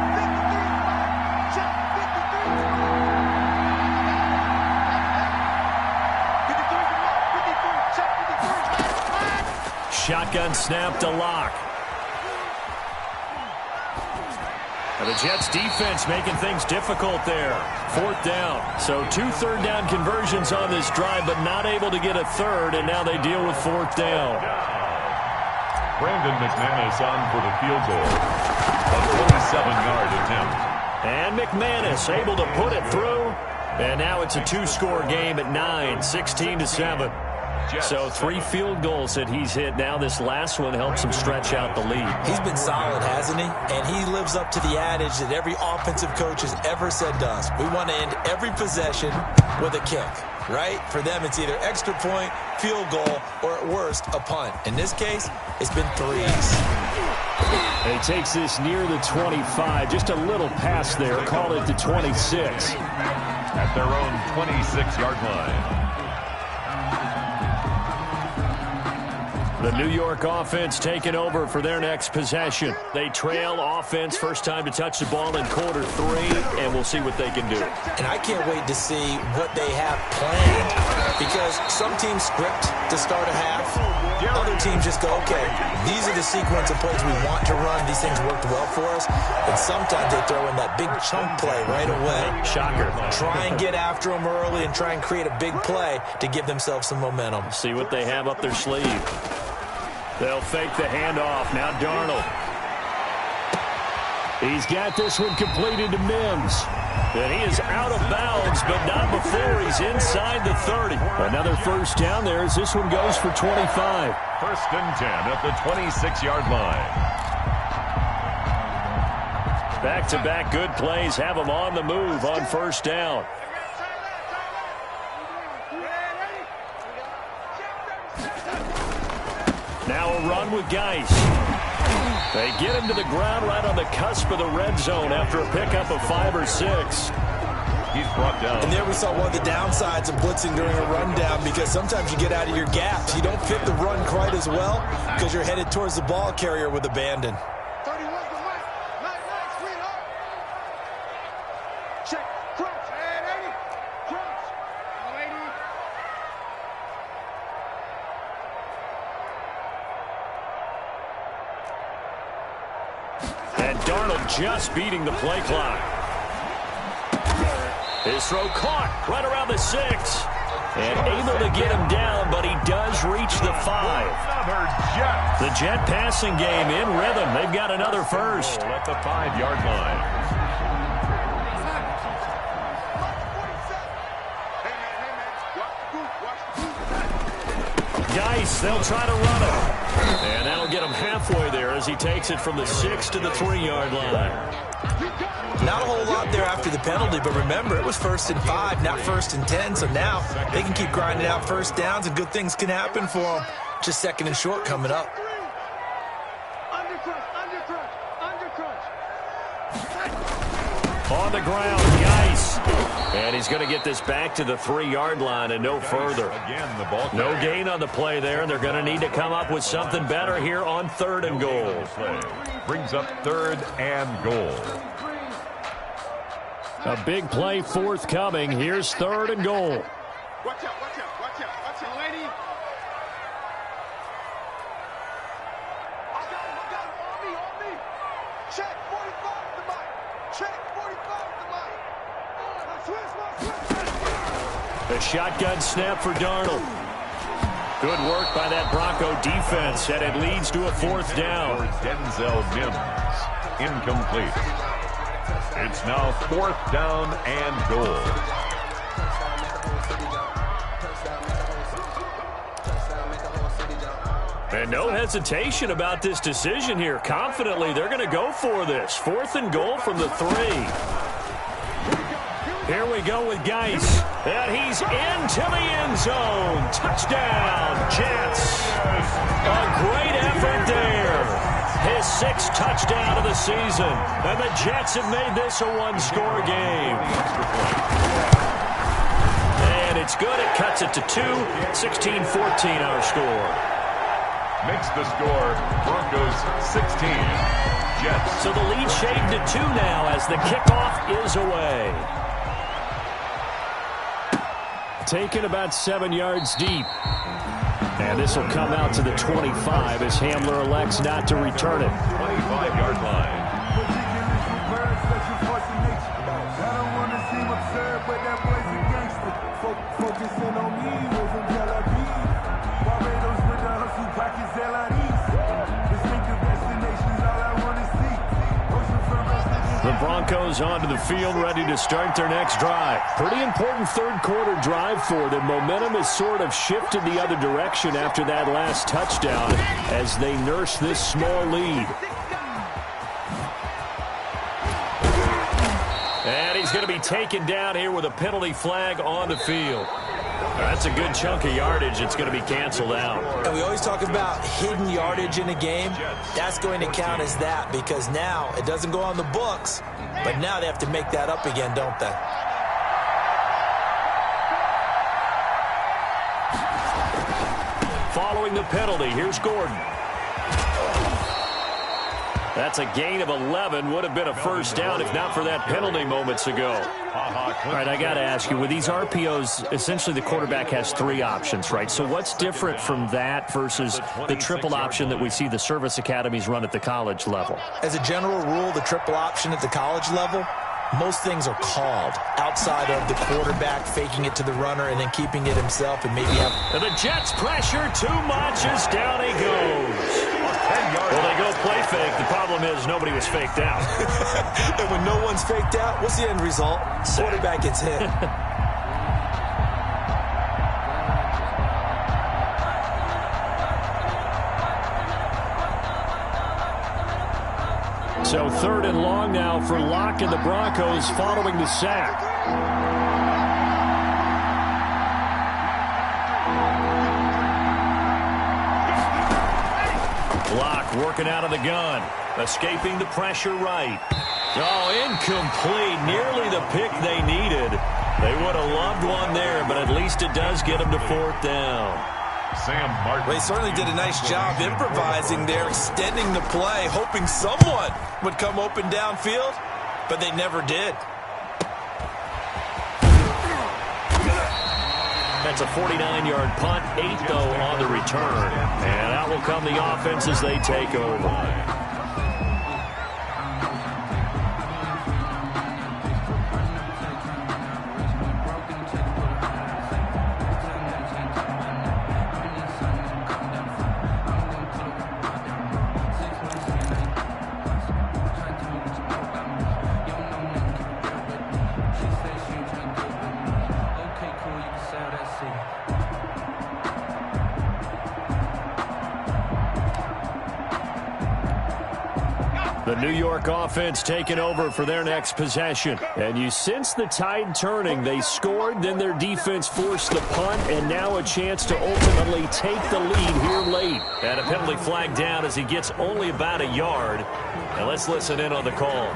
Shotgun snap to Locke. Now the Jets defense making things difficult there. 4th down. So 2 3rd down conversions on this drive, but not able to get a 3rd, and now they deal with 4th down. Brandon McManus on for the field goal. A 27-yard attempt. And McManus able to put it through. And now it's a 2-score game at 9, 16-7. Jets. So 3 field goals that he's hit now. This last one helps him stretch out the lead. He's been solid, hasn't he? And he lives up to the adage that every offensive coach has ever said to us. We want to end every possession with a kick, right? For them, it's either extra point, field goal, or at worst, a punt. In this case, it's been 3s. He takes this near the 25. Just a little pass there. Call it the 26. At their own 26-yard line. The New York offense taking over for their next possession. They trail offense, first time to touch the ball in quarter 3, and we'll see what they can do. And I can't wait to see what they have planned, because some teams script to start a half. Other teams just go, okay, these are the sequence of plays we want to run. These things worked well for us. And sometimes they throw in that big chunk play right away. Shocker. Try and get after them early and try and create a big play to give themselves some momentum. See what they have up their sleeve. They'll fake the handoff. Now Darnold. He's got this one completed to Mims. And he is out of bounds, but not before he's inside the 30. Another first down there as this one goes for 25. First and 10 at the 26-yard line. Back-to-back good plays have them on the move on first down. Now a run with Geis. They get him to the ground right on the cusp of the red zone after a pickup of 5 or 6. He's brought down. And there we saw one of the downsides of blitzing during a rundown, because sometimes you get out of your gaps. You don't fit the run quite as well because you're headed towards the ball carrier with abandon. 31 to Mike. Nice, sweetheart. Check. Crunch. Hey, lady. Crunch. Lady. And Darnold just beating the play clock. His throw caught right around the 6. And able to get him down, but he does reach the 5. Another Jet. The Jet passing game in rhythm. They've got another first. At the 5-yard line. Geis, they'll try to run it. And that'll get him halfway there as he takes it from the 6 to the 3-yard line. Not a whole lot there after the penalty, but remember, it was 1st and 5, not 1st and 10, so now they can keep grinding out first downs and good things can happen for them. Just 2nd and short coming up. On the ground, Geis. And he's going to get this back to the 3-yard line and no further. Again, the ball. No gain on the play there, and they're going to need to come up with something better here on 3rd and goal. Brings up 3rd and goal. A big play forthcoming. Here's 3rd and goal. Watch out, lady. I got him, on me. Check 45 to Mike. Check 45 to Mike. The shotgun snap for Darnold. Good work by that Bronco defense, and it leads to a 4th down. Denzel Mims. Incomplete. It's now 4th down and goal. And no hesitation about this decision here. Confidently, they're going to go for this. 4th and goal from the 3. Here we go with Geis. And he's into the end zone. Touchdown, Jets. A great effort there. His 6th touchdown of the season. And the Jets have made this a 1-score game. And it's good. It cuts it to 2. 16-14 our score. Makes the score Broncos 16. Jets. So the lead shaved to 2 now as the kickoff is away. Taken about 7 yards deep. And this will come out to the 25 as Hamler elects not to return it. 25-yard line. The Broncos onto the field, ready to start their next drive. Pretty important third-quarter drive for them. Momentum has sort of shifted the other direction after that last touchdown as they nurse this small lead. And he's going to be taken down here with a penalty flag on the field. That's a good chunk of yardage. It's going to be canceled out. And we always talk about hidden yardage in a game. That's going to count as that because now it doesn't go on the books, but now they have to make that up again, don't they? Following the penalty, here's Gordon. That's a gain of 11. Would have been a first down if not for that penalty moments ago. All right, I got to ask you, with these RPOs, essentially the quarterback has three options, right? So what's different from that versus the triple option that we see the service academies run at the college level? As a general rule, the triple option at the college level, most things are called outside of the quarterback faking it to the runner and then keeping it himself and maybe have... And the Jets pressure too much as down he goes. Well, they go play fake. The problem is nobody was faked out. And when no one's faked out, what's the end result? Quarterback gets hit. So 3rd and long now for Locke and the Broncos following the sack. Locke working out of the gun, escaping the pressure right. Oh, incomplete. Nearly the pick they needed. They would have loved one there, but at least it does get them to 4th down. Sam Martin. Well, he certainly did a nice job improvising there, extending the play, hoping someone would come open downfield, but they never did. That's a 49-yard punt, 8 though on the return. And out will come the offense as they take over. The New York offense taking over for their next possession. And you sense the tide turning. They scored, then their defense forced the punt, and now a chance to ultimately take the lead here late. And a penalty flag down as he gets only about a yard. Now let's listen in on the call.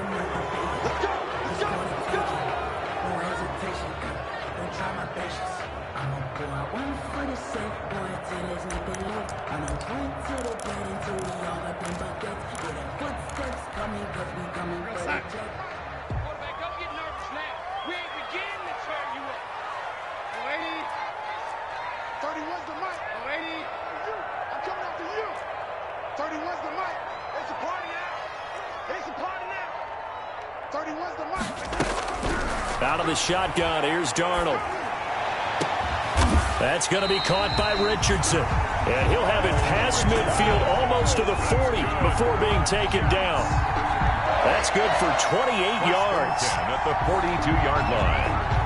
Out of the shotgun, here's Darnold. That's going to be caught by Richardson. And he'll have it past midfield almost to the 40 before being taken down. That's good for 28 yards. At the 42-yard line.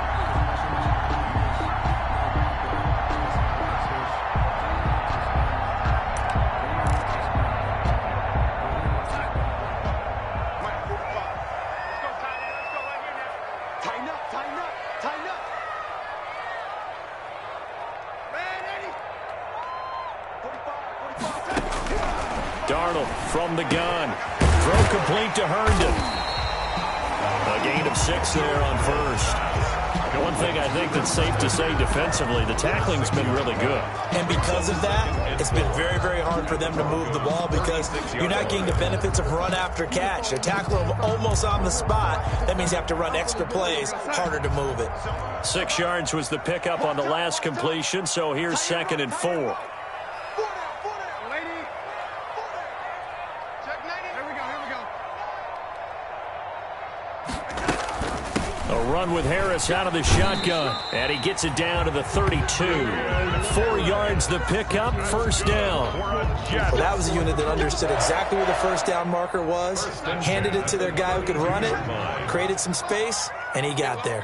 Darnold from the gun. Throw complete to Herndon. A gain of 6 there on first. One thing I think that's safe to say defensively, the tackling's been really good. And because of that, it's been very, very hard for them to move the ball because you're not getting the benefits of run after catch. They tackle them almost on the spot. That means you have to run extra plays, harder to move it. 6 yards was the pickup on the last completion, so here's 2nd and 4. A run with Harris out of the shotgun, and he gets it down to the 32. 4 yards the pickup, first down. Well, that was a unit that understood exactly where the first down marker was, handed it to their guy who could run it, created some space, and he got there.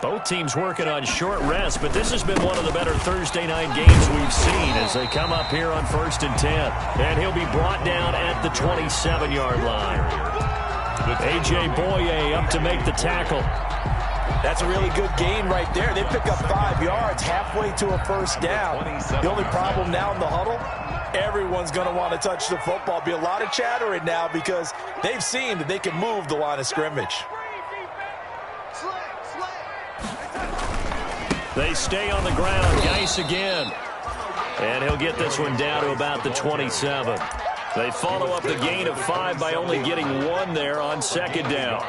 Both teams working on short rest, but this has been one of the better Thursday night games we've seen as they come up here on 1st and 10. And he'll be brought down at the 27-yard line. A.J. Boye up to make the tackle. That's a really good gain right there. They pick up 5 yards halfway to a first down. The only problem now in the huddle, everyone's going to want to touch the football. Be a lot of chattering now because they've seen that they can move the line of scrimmage. They stay on the ground. Geis again. And he'll get this one down to about the 27. They follow up the gain of 5 by only getting 1 there on 2nd down.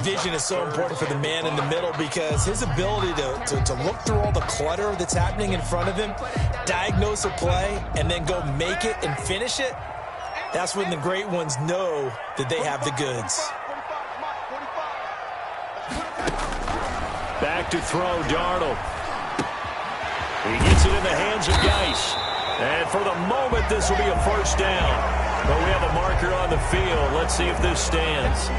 Vision is so important for the man in the middle because his ability to look through all the clutter that's happening in front of him, diagnose a play, and then go make it and finish it, that's when the great ones know that they have the goods. Back to throw, Darnold. He gets it in the hands of Geis. And for the moment, this will be a first down. But we have a marker on the field. Let's see if this stands.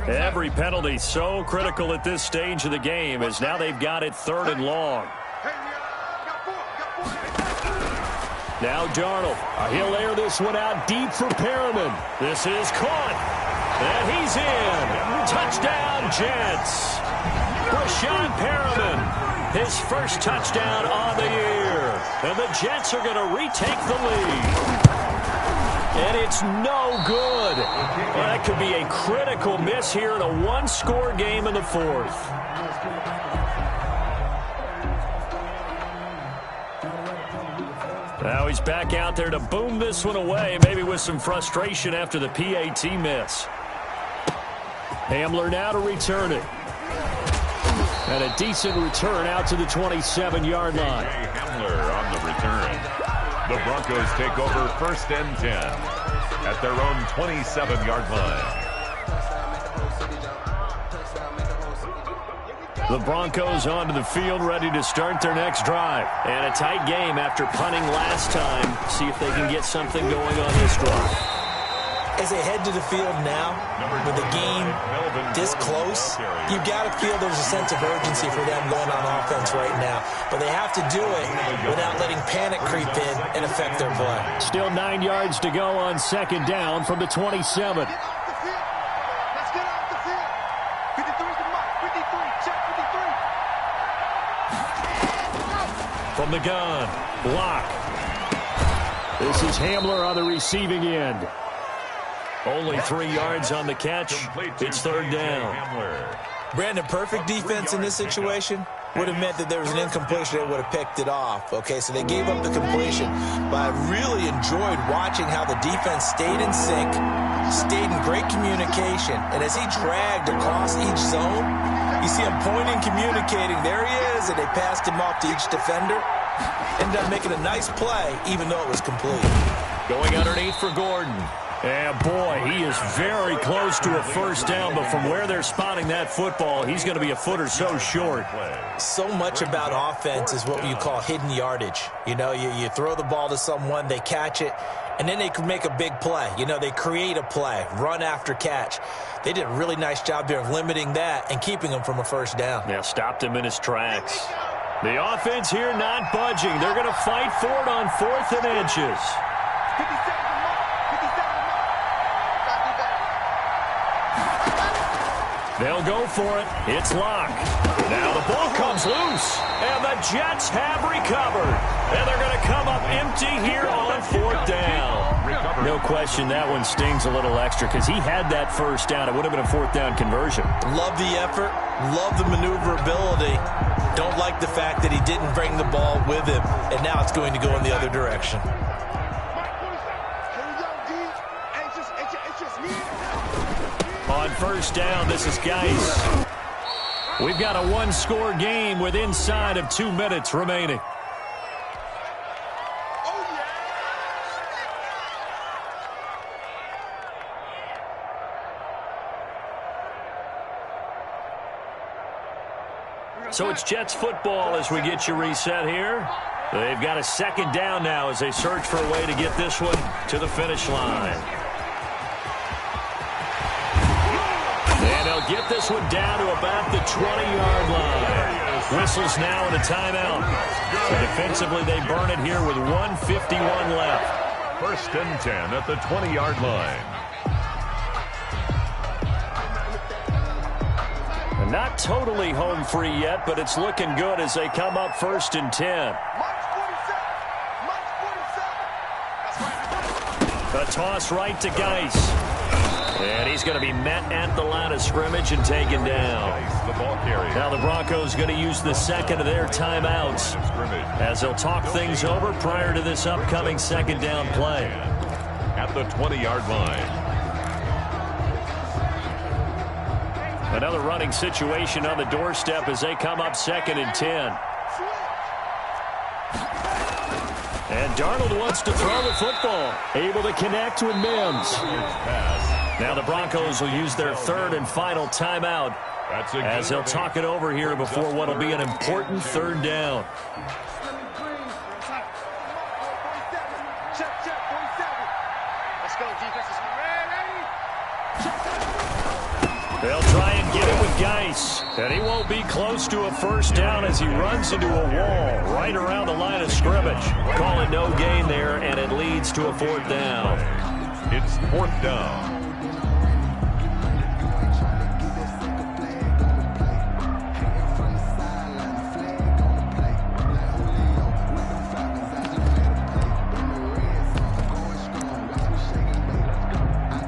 Every penalty so critical at this stage of the game as now they've got it 3rd and long. Now Darnold. He'll air this one out deep for Perriman. This is caught. And he's in. Touchdown, Jets. Brashad Perriman. His first touchdown on the year. And the Jets are going to retake the lead. And it's no good. Well, that could be a critical miss here in a 1-score game in the 4th. Now he's back out there to boom this one away, maybe with some frustration after the PAT miss. Hamler now to return it. And a decent return out to the 27-yard line. Hamler on the return. The Broncos take over 1st and 10 at their own 27-yard line. The Broncos onto the field, ready to start their next drive. And a tight game after punting last time. See if they can get something going on this drive. As they head to the field now, with the game this close, you've got to feel there's a sense of urgency for them going on offense right now. But they have to do it without letting panic creep in and affect their play. Still 9 yards to go on 2nd down from the 27. Let's get off the field. 53's the mark. 53. Check 53. From the gun, block. This is Hamler on the receiving end. Only 3 yards on the catch. It's 3rd down. Brandon, perfect defense in this situation would have meant that there was an incompletion that would have picked it off. Okay, so they gave up the completion. But I really enjoyed watching how the defense stayed in sync, stayed in great communication. And as he dragged across each zone, you see him pointing, communicating. There he is, and they passed him off to each defender. Ended up making a nice play, even though it was complete. Going underneath for Gordon. And boy, he is very close to a first down, but from where they're spotting that football, he's going to be a foot or so short. So much about offense is what you call hidden yardage. You know, you throw the ball to someone, they catch it, and then they can make a big play. You know, they create a play, run after catch. They did a really nice job there of limiting that and keeping him from a first down. Yeah, stopped him in his tracks. The offense here not budging. They're going to fight for it on 4th and inches. 57. They'll go for it. It's Locke. Now the ball comes loose, and the Jets have recovered. And they're going to come up empty here on 4th down. No question that one stings a little extra because he had that first down. It would have been a 4th down conversion. Love the effort. Love the maneuverability. Don't like the fact that he didn't bring the ball with him, and now it's going to go in the other direction. On 1st down, this is Geis. We've got a one-score game with inside of 2 minutes remaining. So it's Jets football as we get you reset here. They've got a second down now as they search for a way to get this one to the finish line. And they'll get this one down to about the 20-yard line. Whistles now and a timeout. So defensively, they burn it here with 1:51 left. 1st and 10 at the 20-yard line. Not totally home free yet, but it's looking good as they come up 1st and 10. A toss right to Geis. And he's going to be met at the line of scrimmage and taken down. Now the Broncos going to use the second of their timeouts as they'll talk things over prior to this upcoming second down play. At the 20-yard line. Another running situation on the doorstep as they come up 2nd and 10. And Darnold wants to throw the football. Able to connect with Mims. Now the Broncos will use their 3rd and final timeout as they'll talk it over here before what will be an important 3rd down. They'll try and get it with Geis. And he won't be close to a 1st down as he runs into a wall right around the line of scrimmage. Call it no gain there, and it leads to a 4th down. It's 4th down.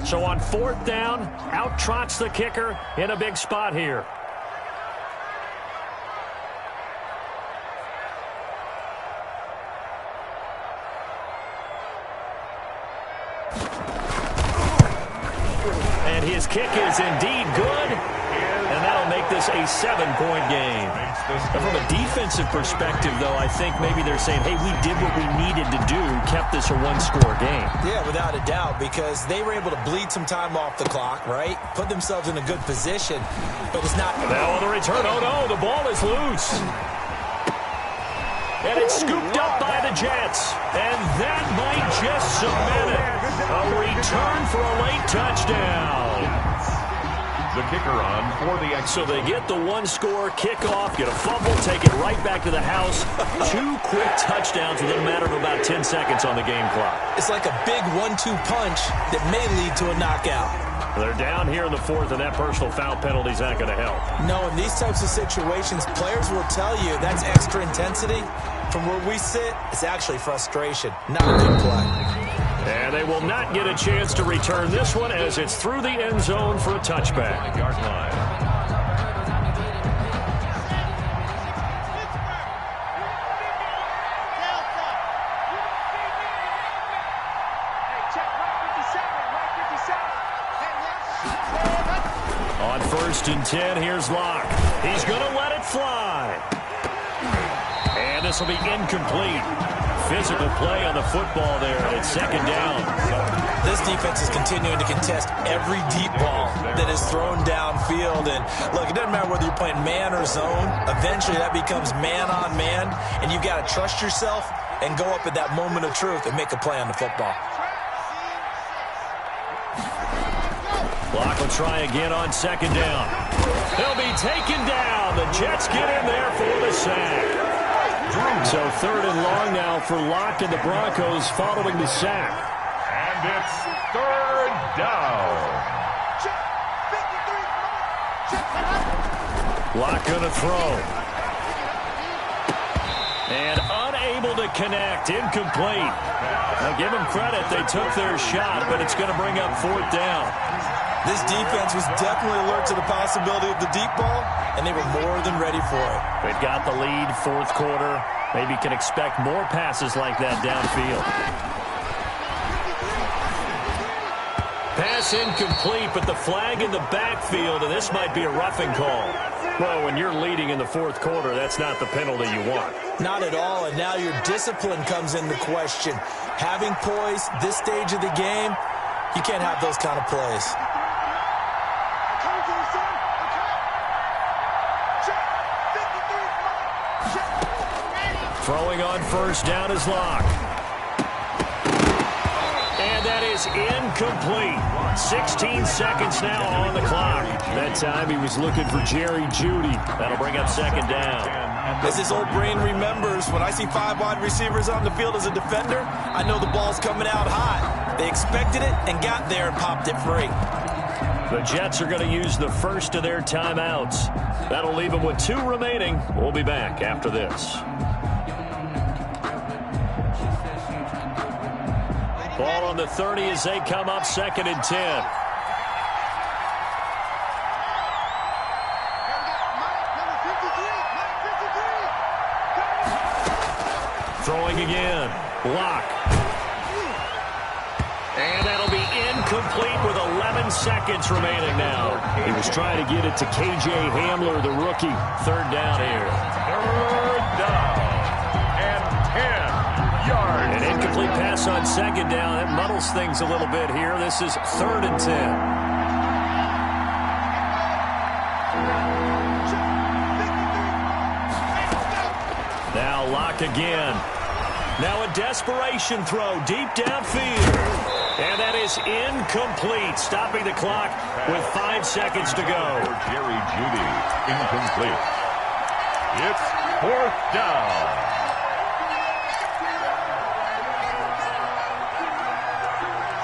So on 4th down, out trots the kicker in a big spot here. And his kick is indeed good. And that'll make this a 7-point game. From a defensive perspective, though, I think maybe they're saying, hey, we did what we needed to do, kept this a one-score game. Yeah, without a doubt, because they were able to bleed some time off the clock, right? Put themselves in a good position, but it's not. Now on the return, oh no, the ball is loose. And it's scooped up by the Jets. And that might just cement it. A return for a late touchdown. The kicker on for the extra. So they get the one-score kickoff, get a fumble, take it right back to the house. 2 quick touchdowns within a matter of about 10 seconds on the game clock. It's like a big 1-2 punch that may lead to a knockout. They're down here in the 4th, and that personal foul penalty is not going to help. No, in these types of situations, players will tell you that's extra intensity. From where we sit, it's actually frustration. Not a good play. And they will not get a chance to return this one as it's through the end zone for a touchback. Yard line. On 1st and 10, here's Locke. He's going to let it fly. And this will be incomplete. Physical play on the football there. It's 2nd down. This defense is continuing to contest every deep ball that is thrown downfield. And look, it doesn't matter whether you're playing man or zone. Eventually that becomes man on man. And you've got to trust yourself and go up at that moment of truth and make a play on the football. Locke will try again on 2nd down. They'll be taken down. The Jets get in there for the sack. So 3rd and long now for Locke and the Broncos following the sack. And it's 3rd down. Locke going to throw. And unable to connect. Incomplete. Now give them credit. They took their shot, but it's going to bring up 4th down. This defense was definitely alert to the possibility of the deep ball, and they were more than ready for it. They've got the lead, 4th quarter. Maybe can expect more passes like that downfield. Pass incomplete, but the flag in the backfield, and this might be a roughing call. Well, when you're leading in the fourth quarter, that's not the penalty you want. Not at all, and now your discipline comes into question. Having poise this stage of the game, you can't have those kind of plays. Throwing on first down is Locke. And that is incomplete. 16 seconds now on the clock. That time he was looking for Jerry Jeudy. That'll bring up second down. As his old brain remembers, when I see 5 wide receivers on the field as a defender, I know the ball's coming out hot. They expected it and got there and popped it free. The Jets are going to use the first of their timeouts. That'll leave them with 2 remaining. We'll be back after this. Ball on the 30 as they come up, 2nd and 10. Throwing again. Locke. And that'll be incomplete with 11 seconds remaining now. He was trying to get it to K.J. Hamler, the rookie. 3rd down here. 3rd down and 10 yards. An incomplete pass on 2nd down. That muddles things a little bit here. This is 3rd and 10. Now Locke again. Now a desperation throw deep downfield. And that is incomplete, stopping the clock with 5 seconds to go. For Jerry Jeudy, incomplete. It's 4th down.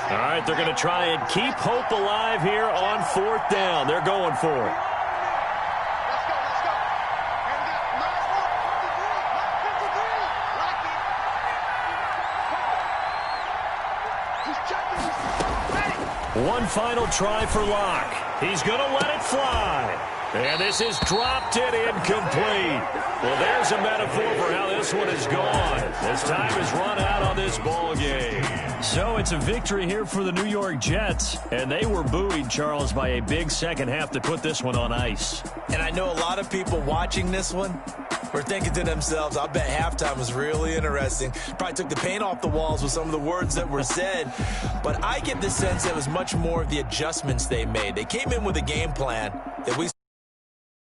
All right, they're going to try and keep hope alive here on 4th down. They're going for it. One final try for Locke. He's going to let it fly. And this is dropped it incomplete. Well, there's a metaphor for how this one is gone. As time has run out on this ball game. So it's a victory here for the New York Jets. And they were buoyed, Charles, by a big second half to put this one on ice. And I know a lot of people watching this one were thinking to themselves, I bet halftime was really interesting. Probably took the paint off the walls with some of the words that were said. But I get the sense that it was much more of the adjustments they made. They came in with a game plan that we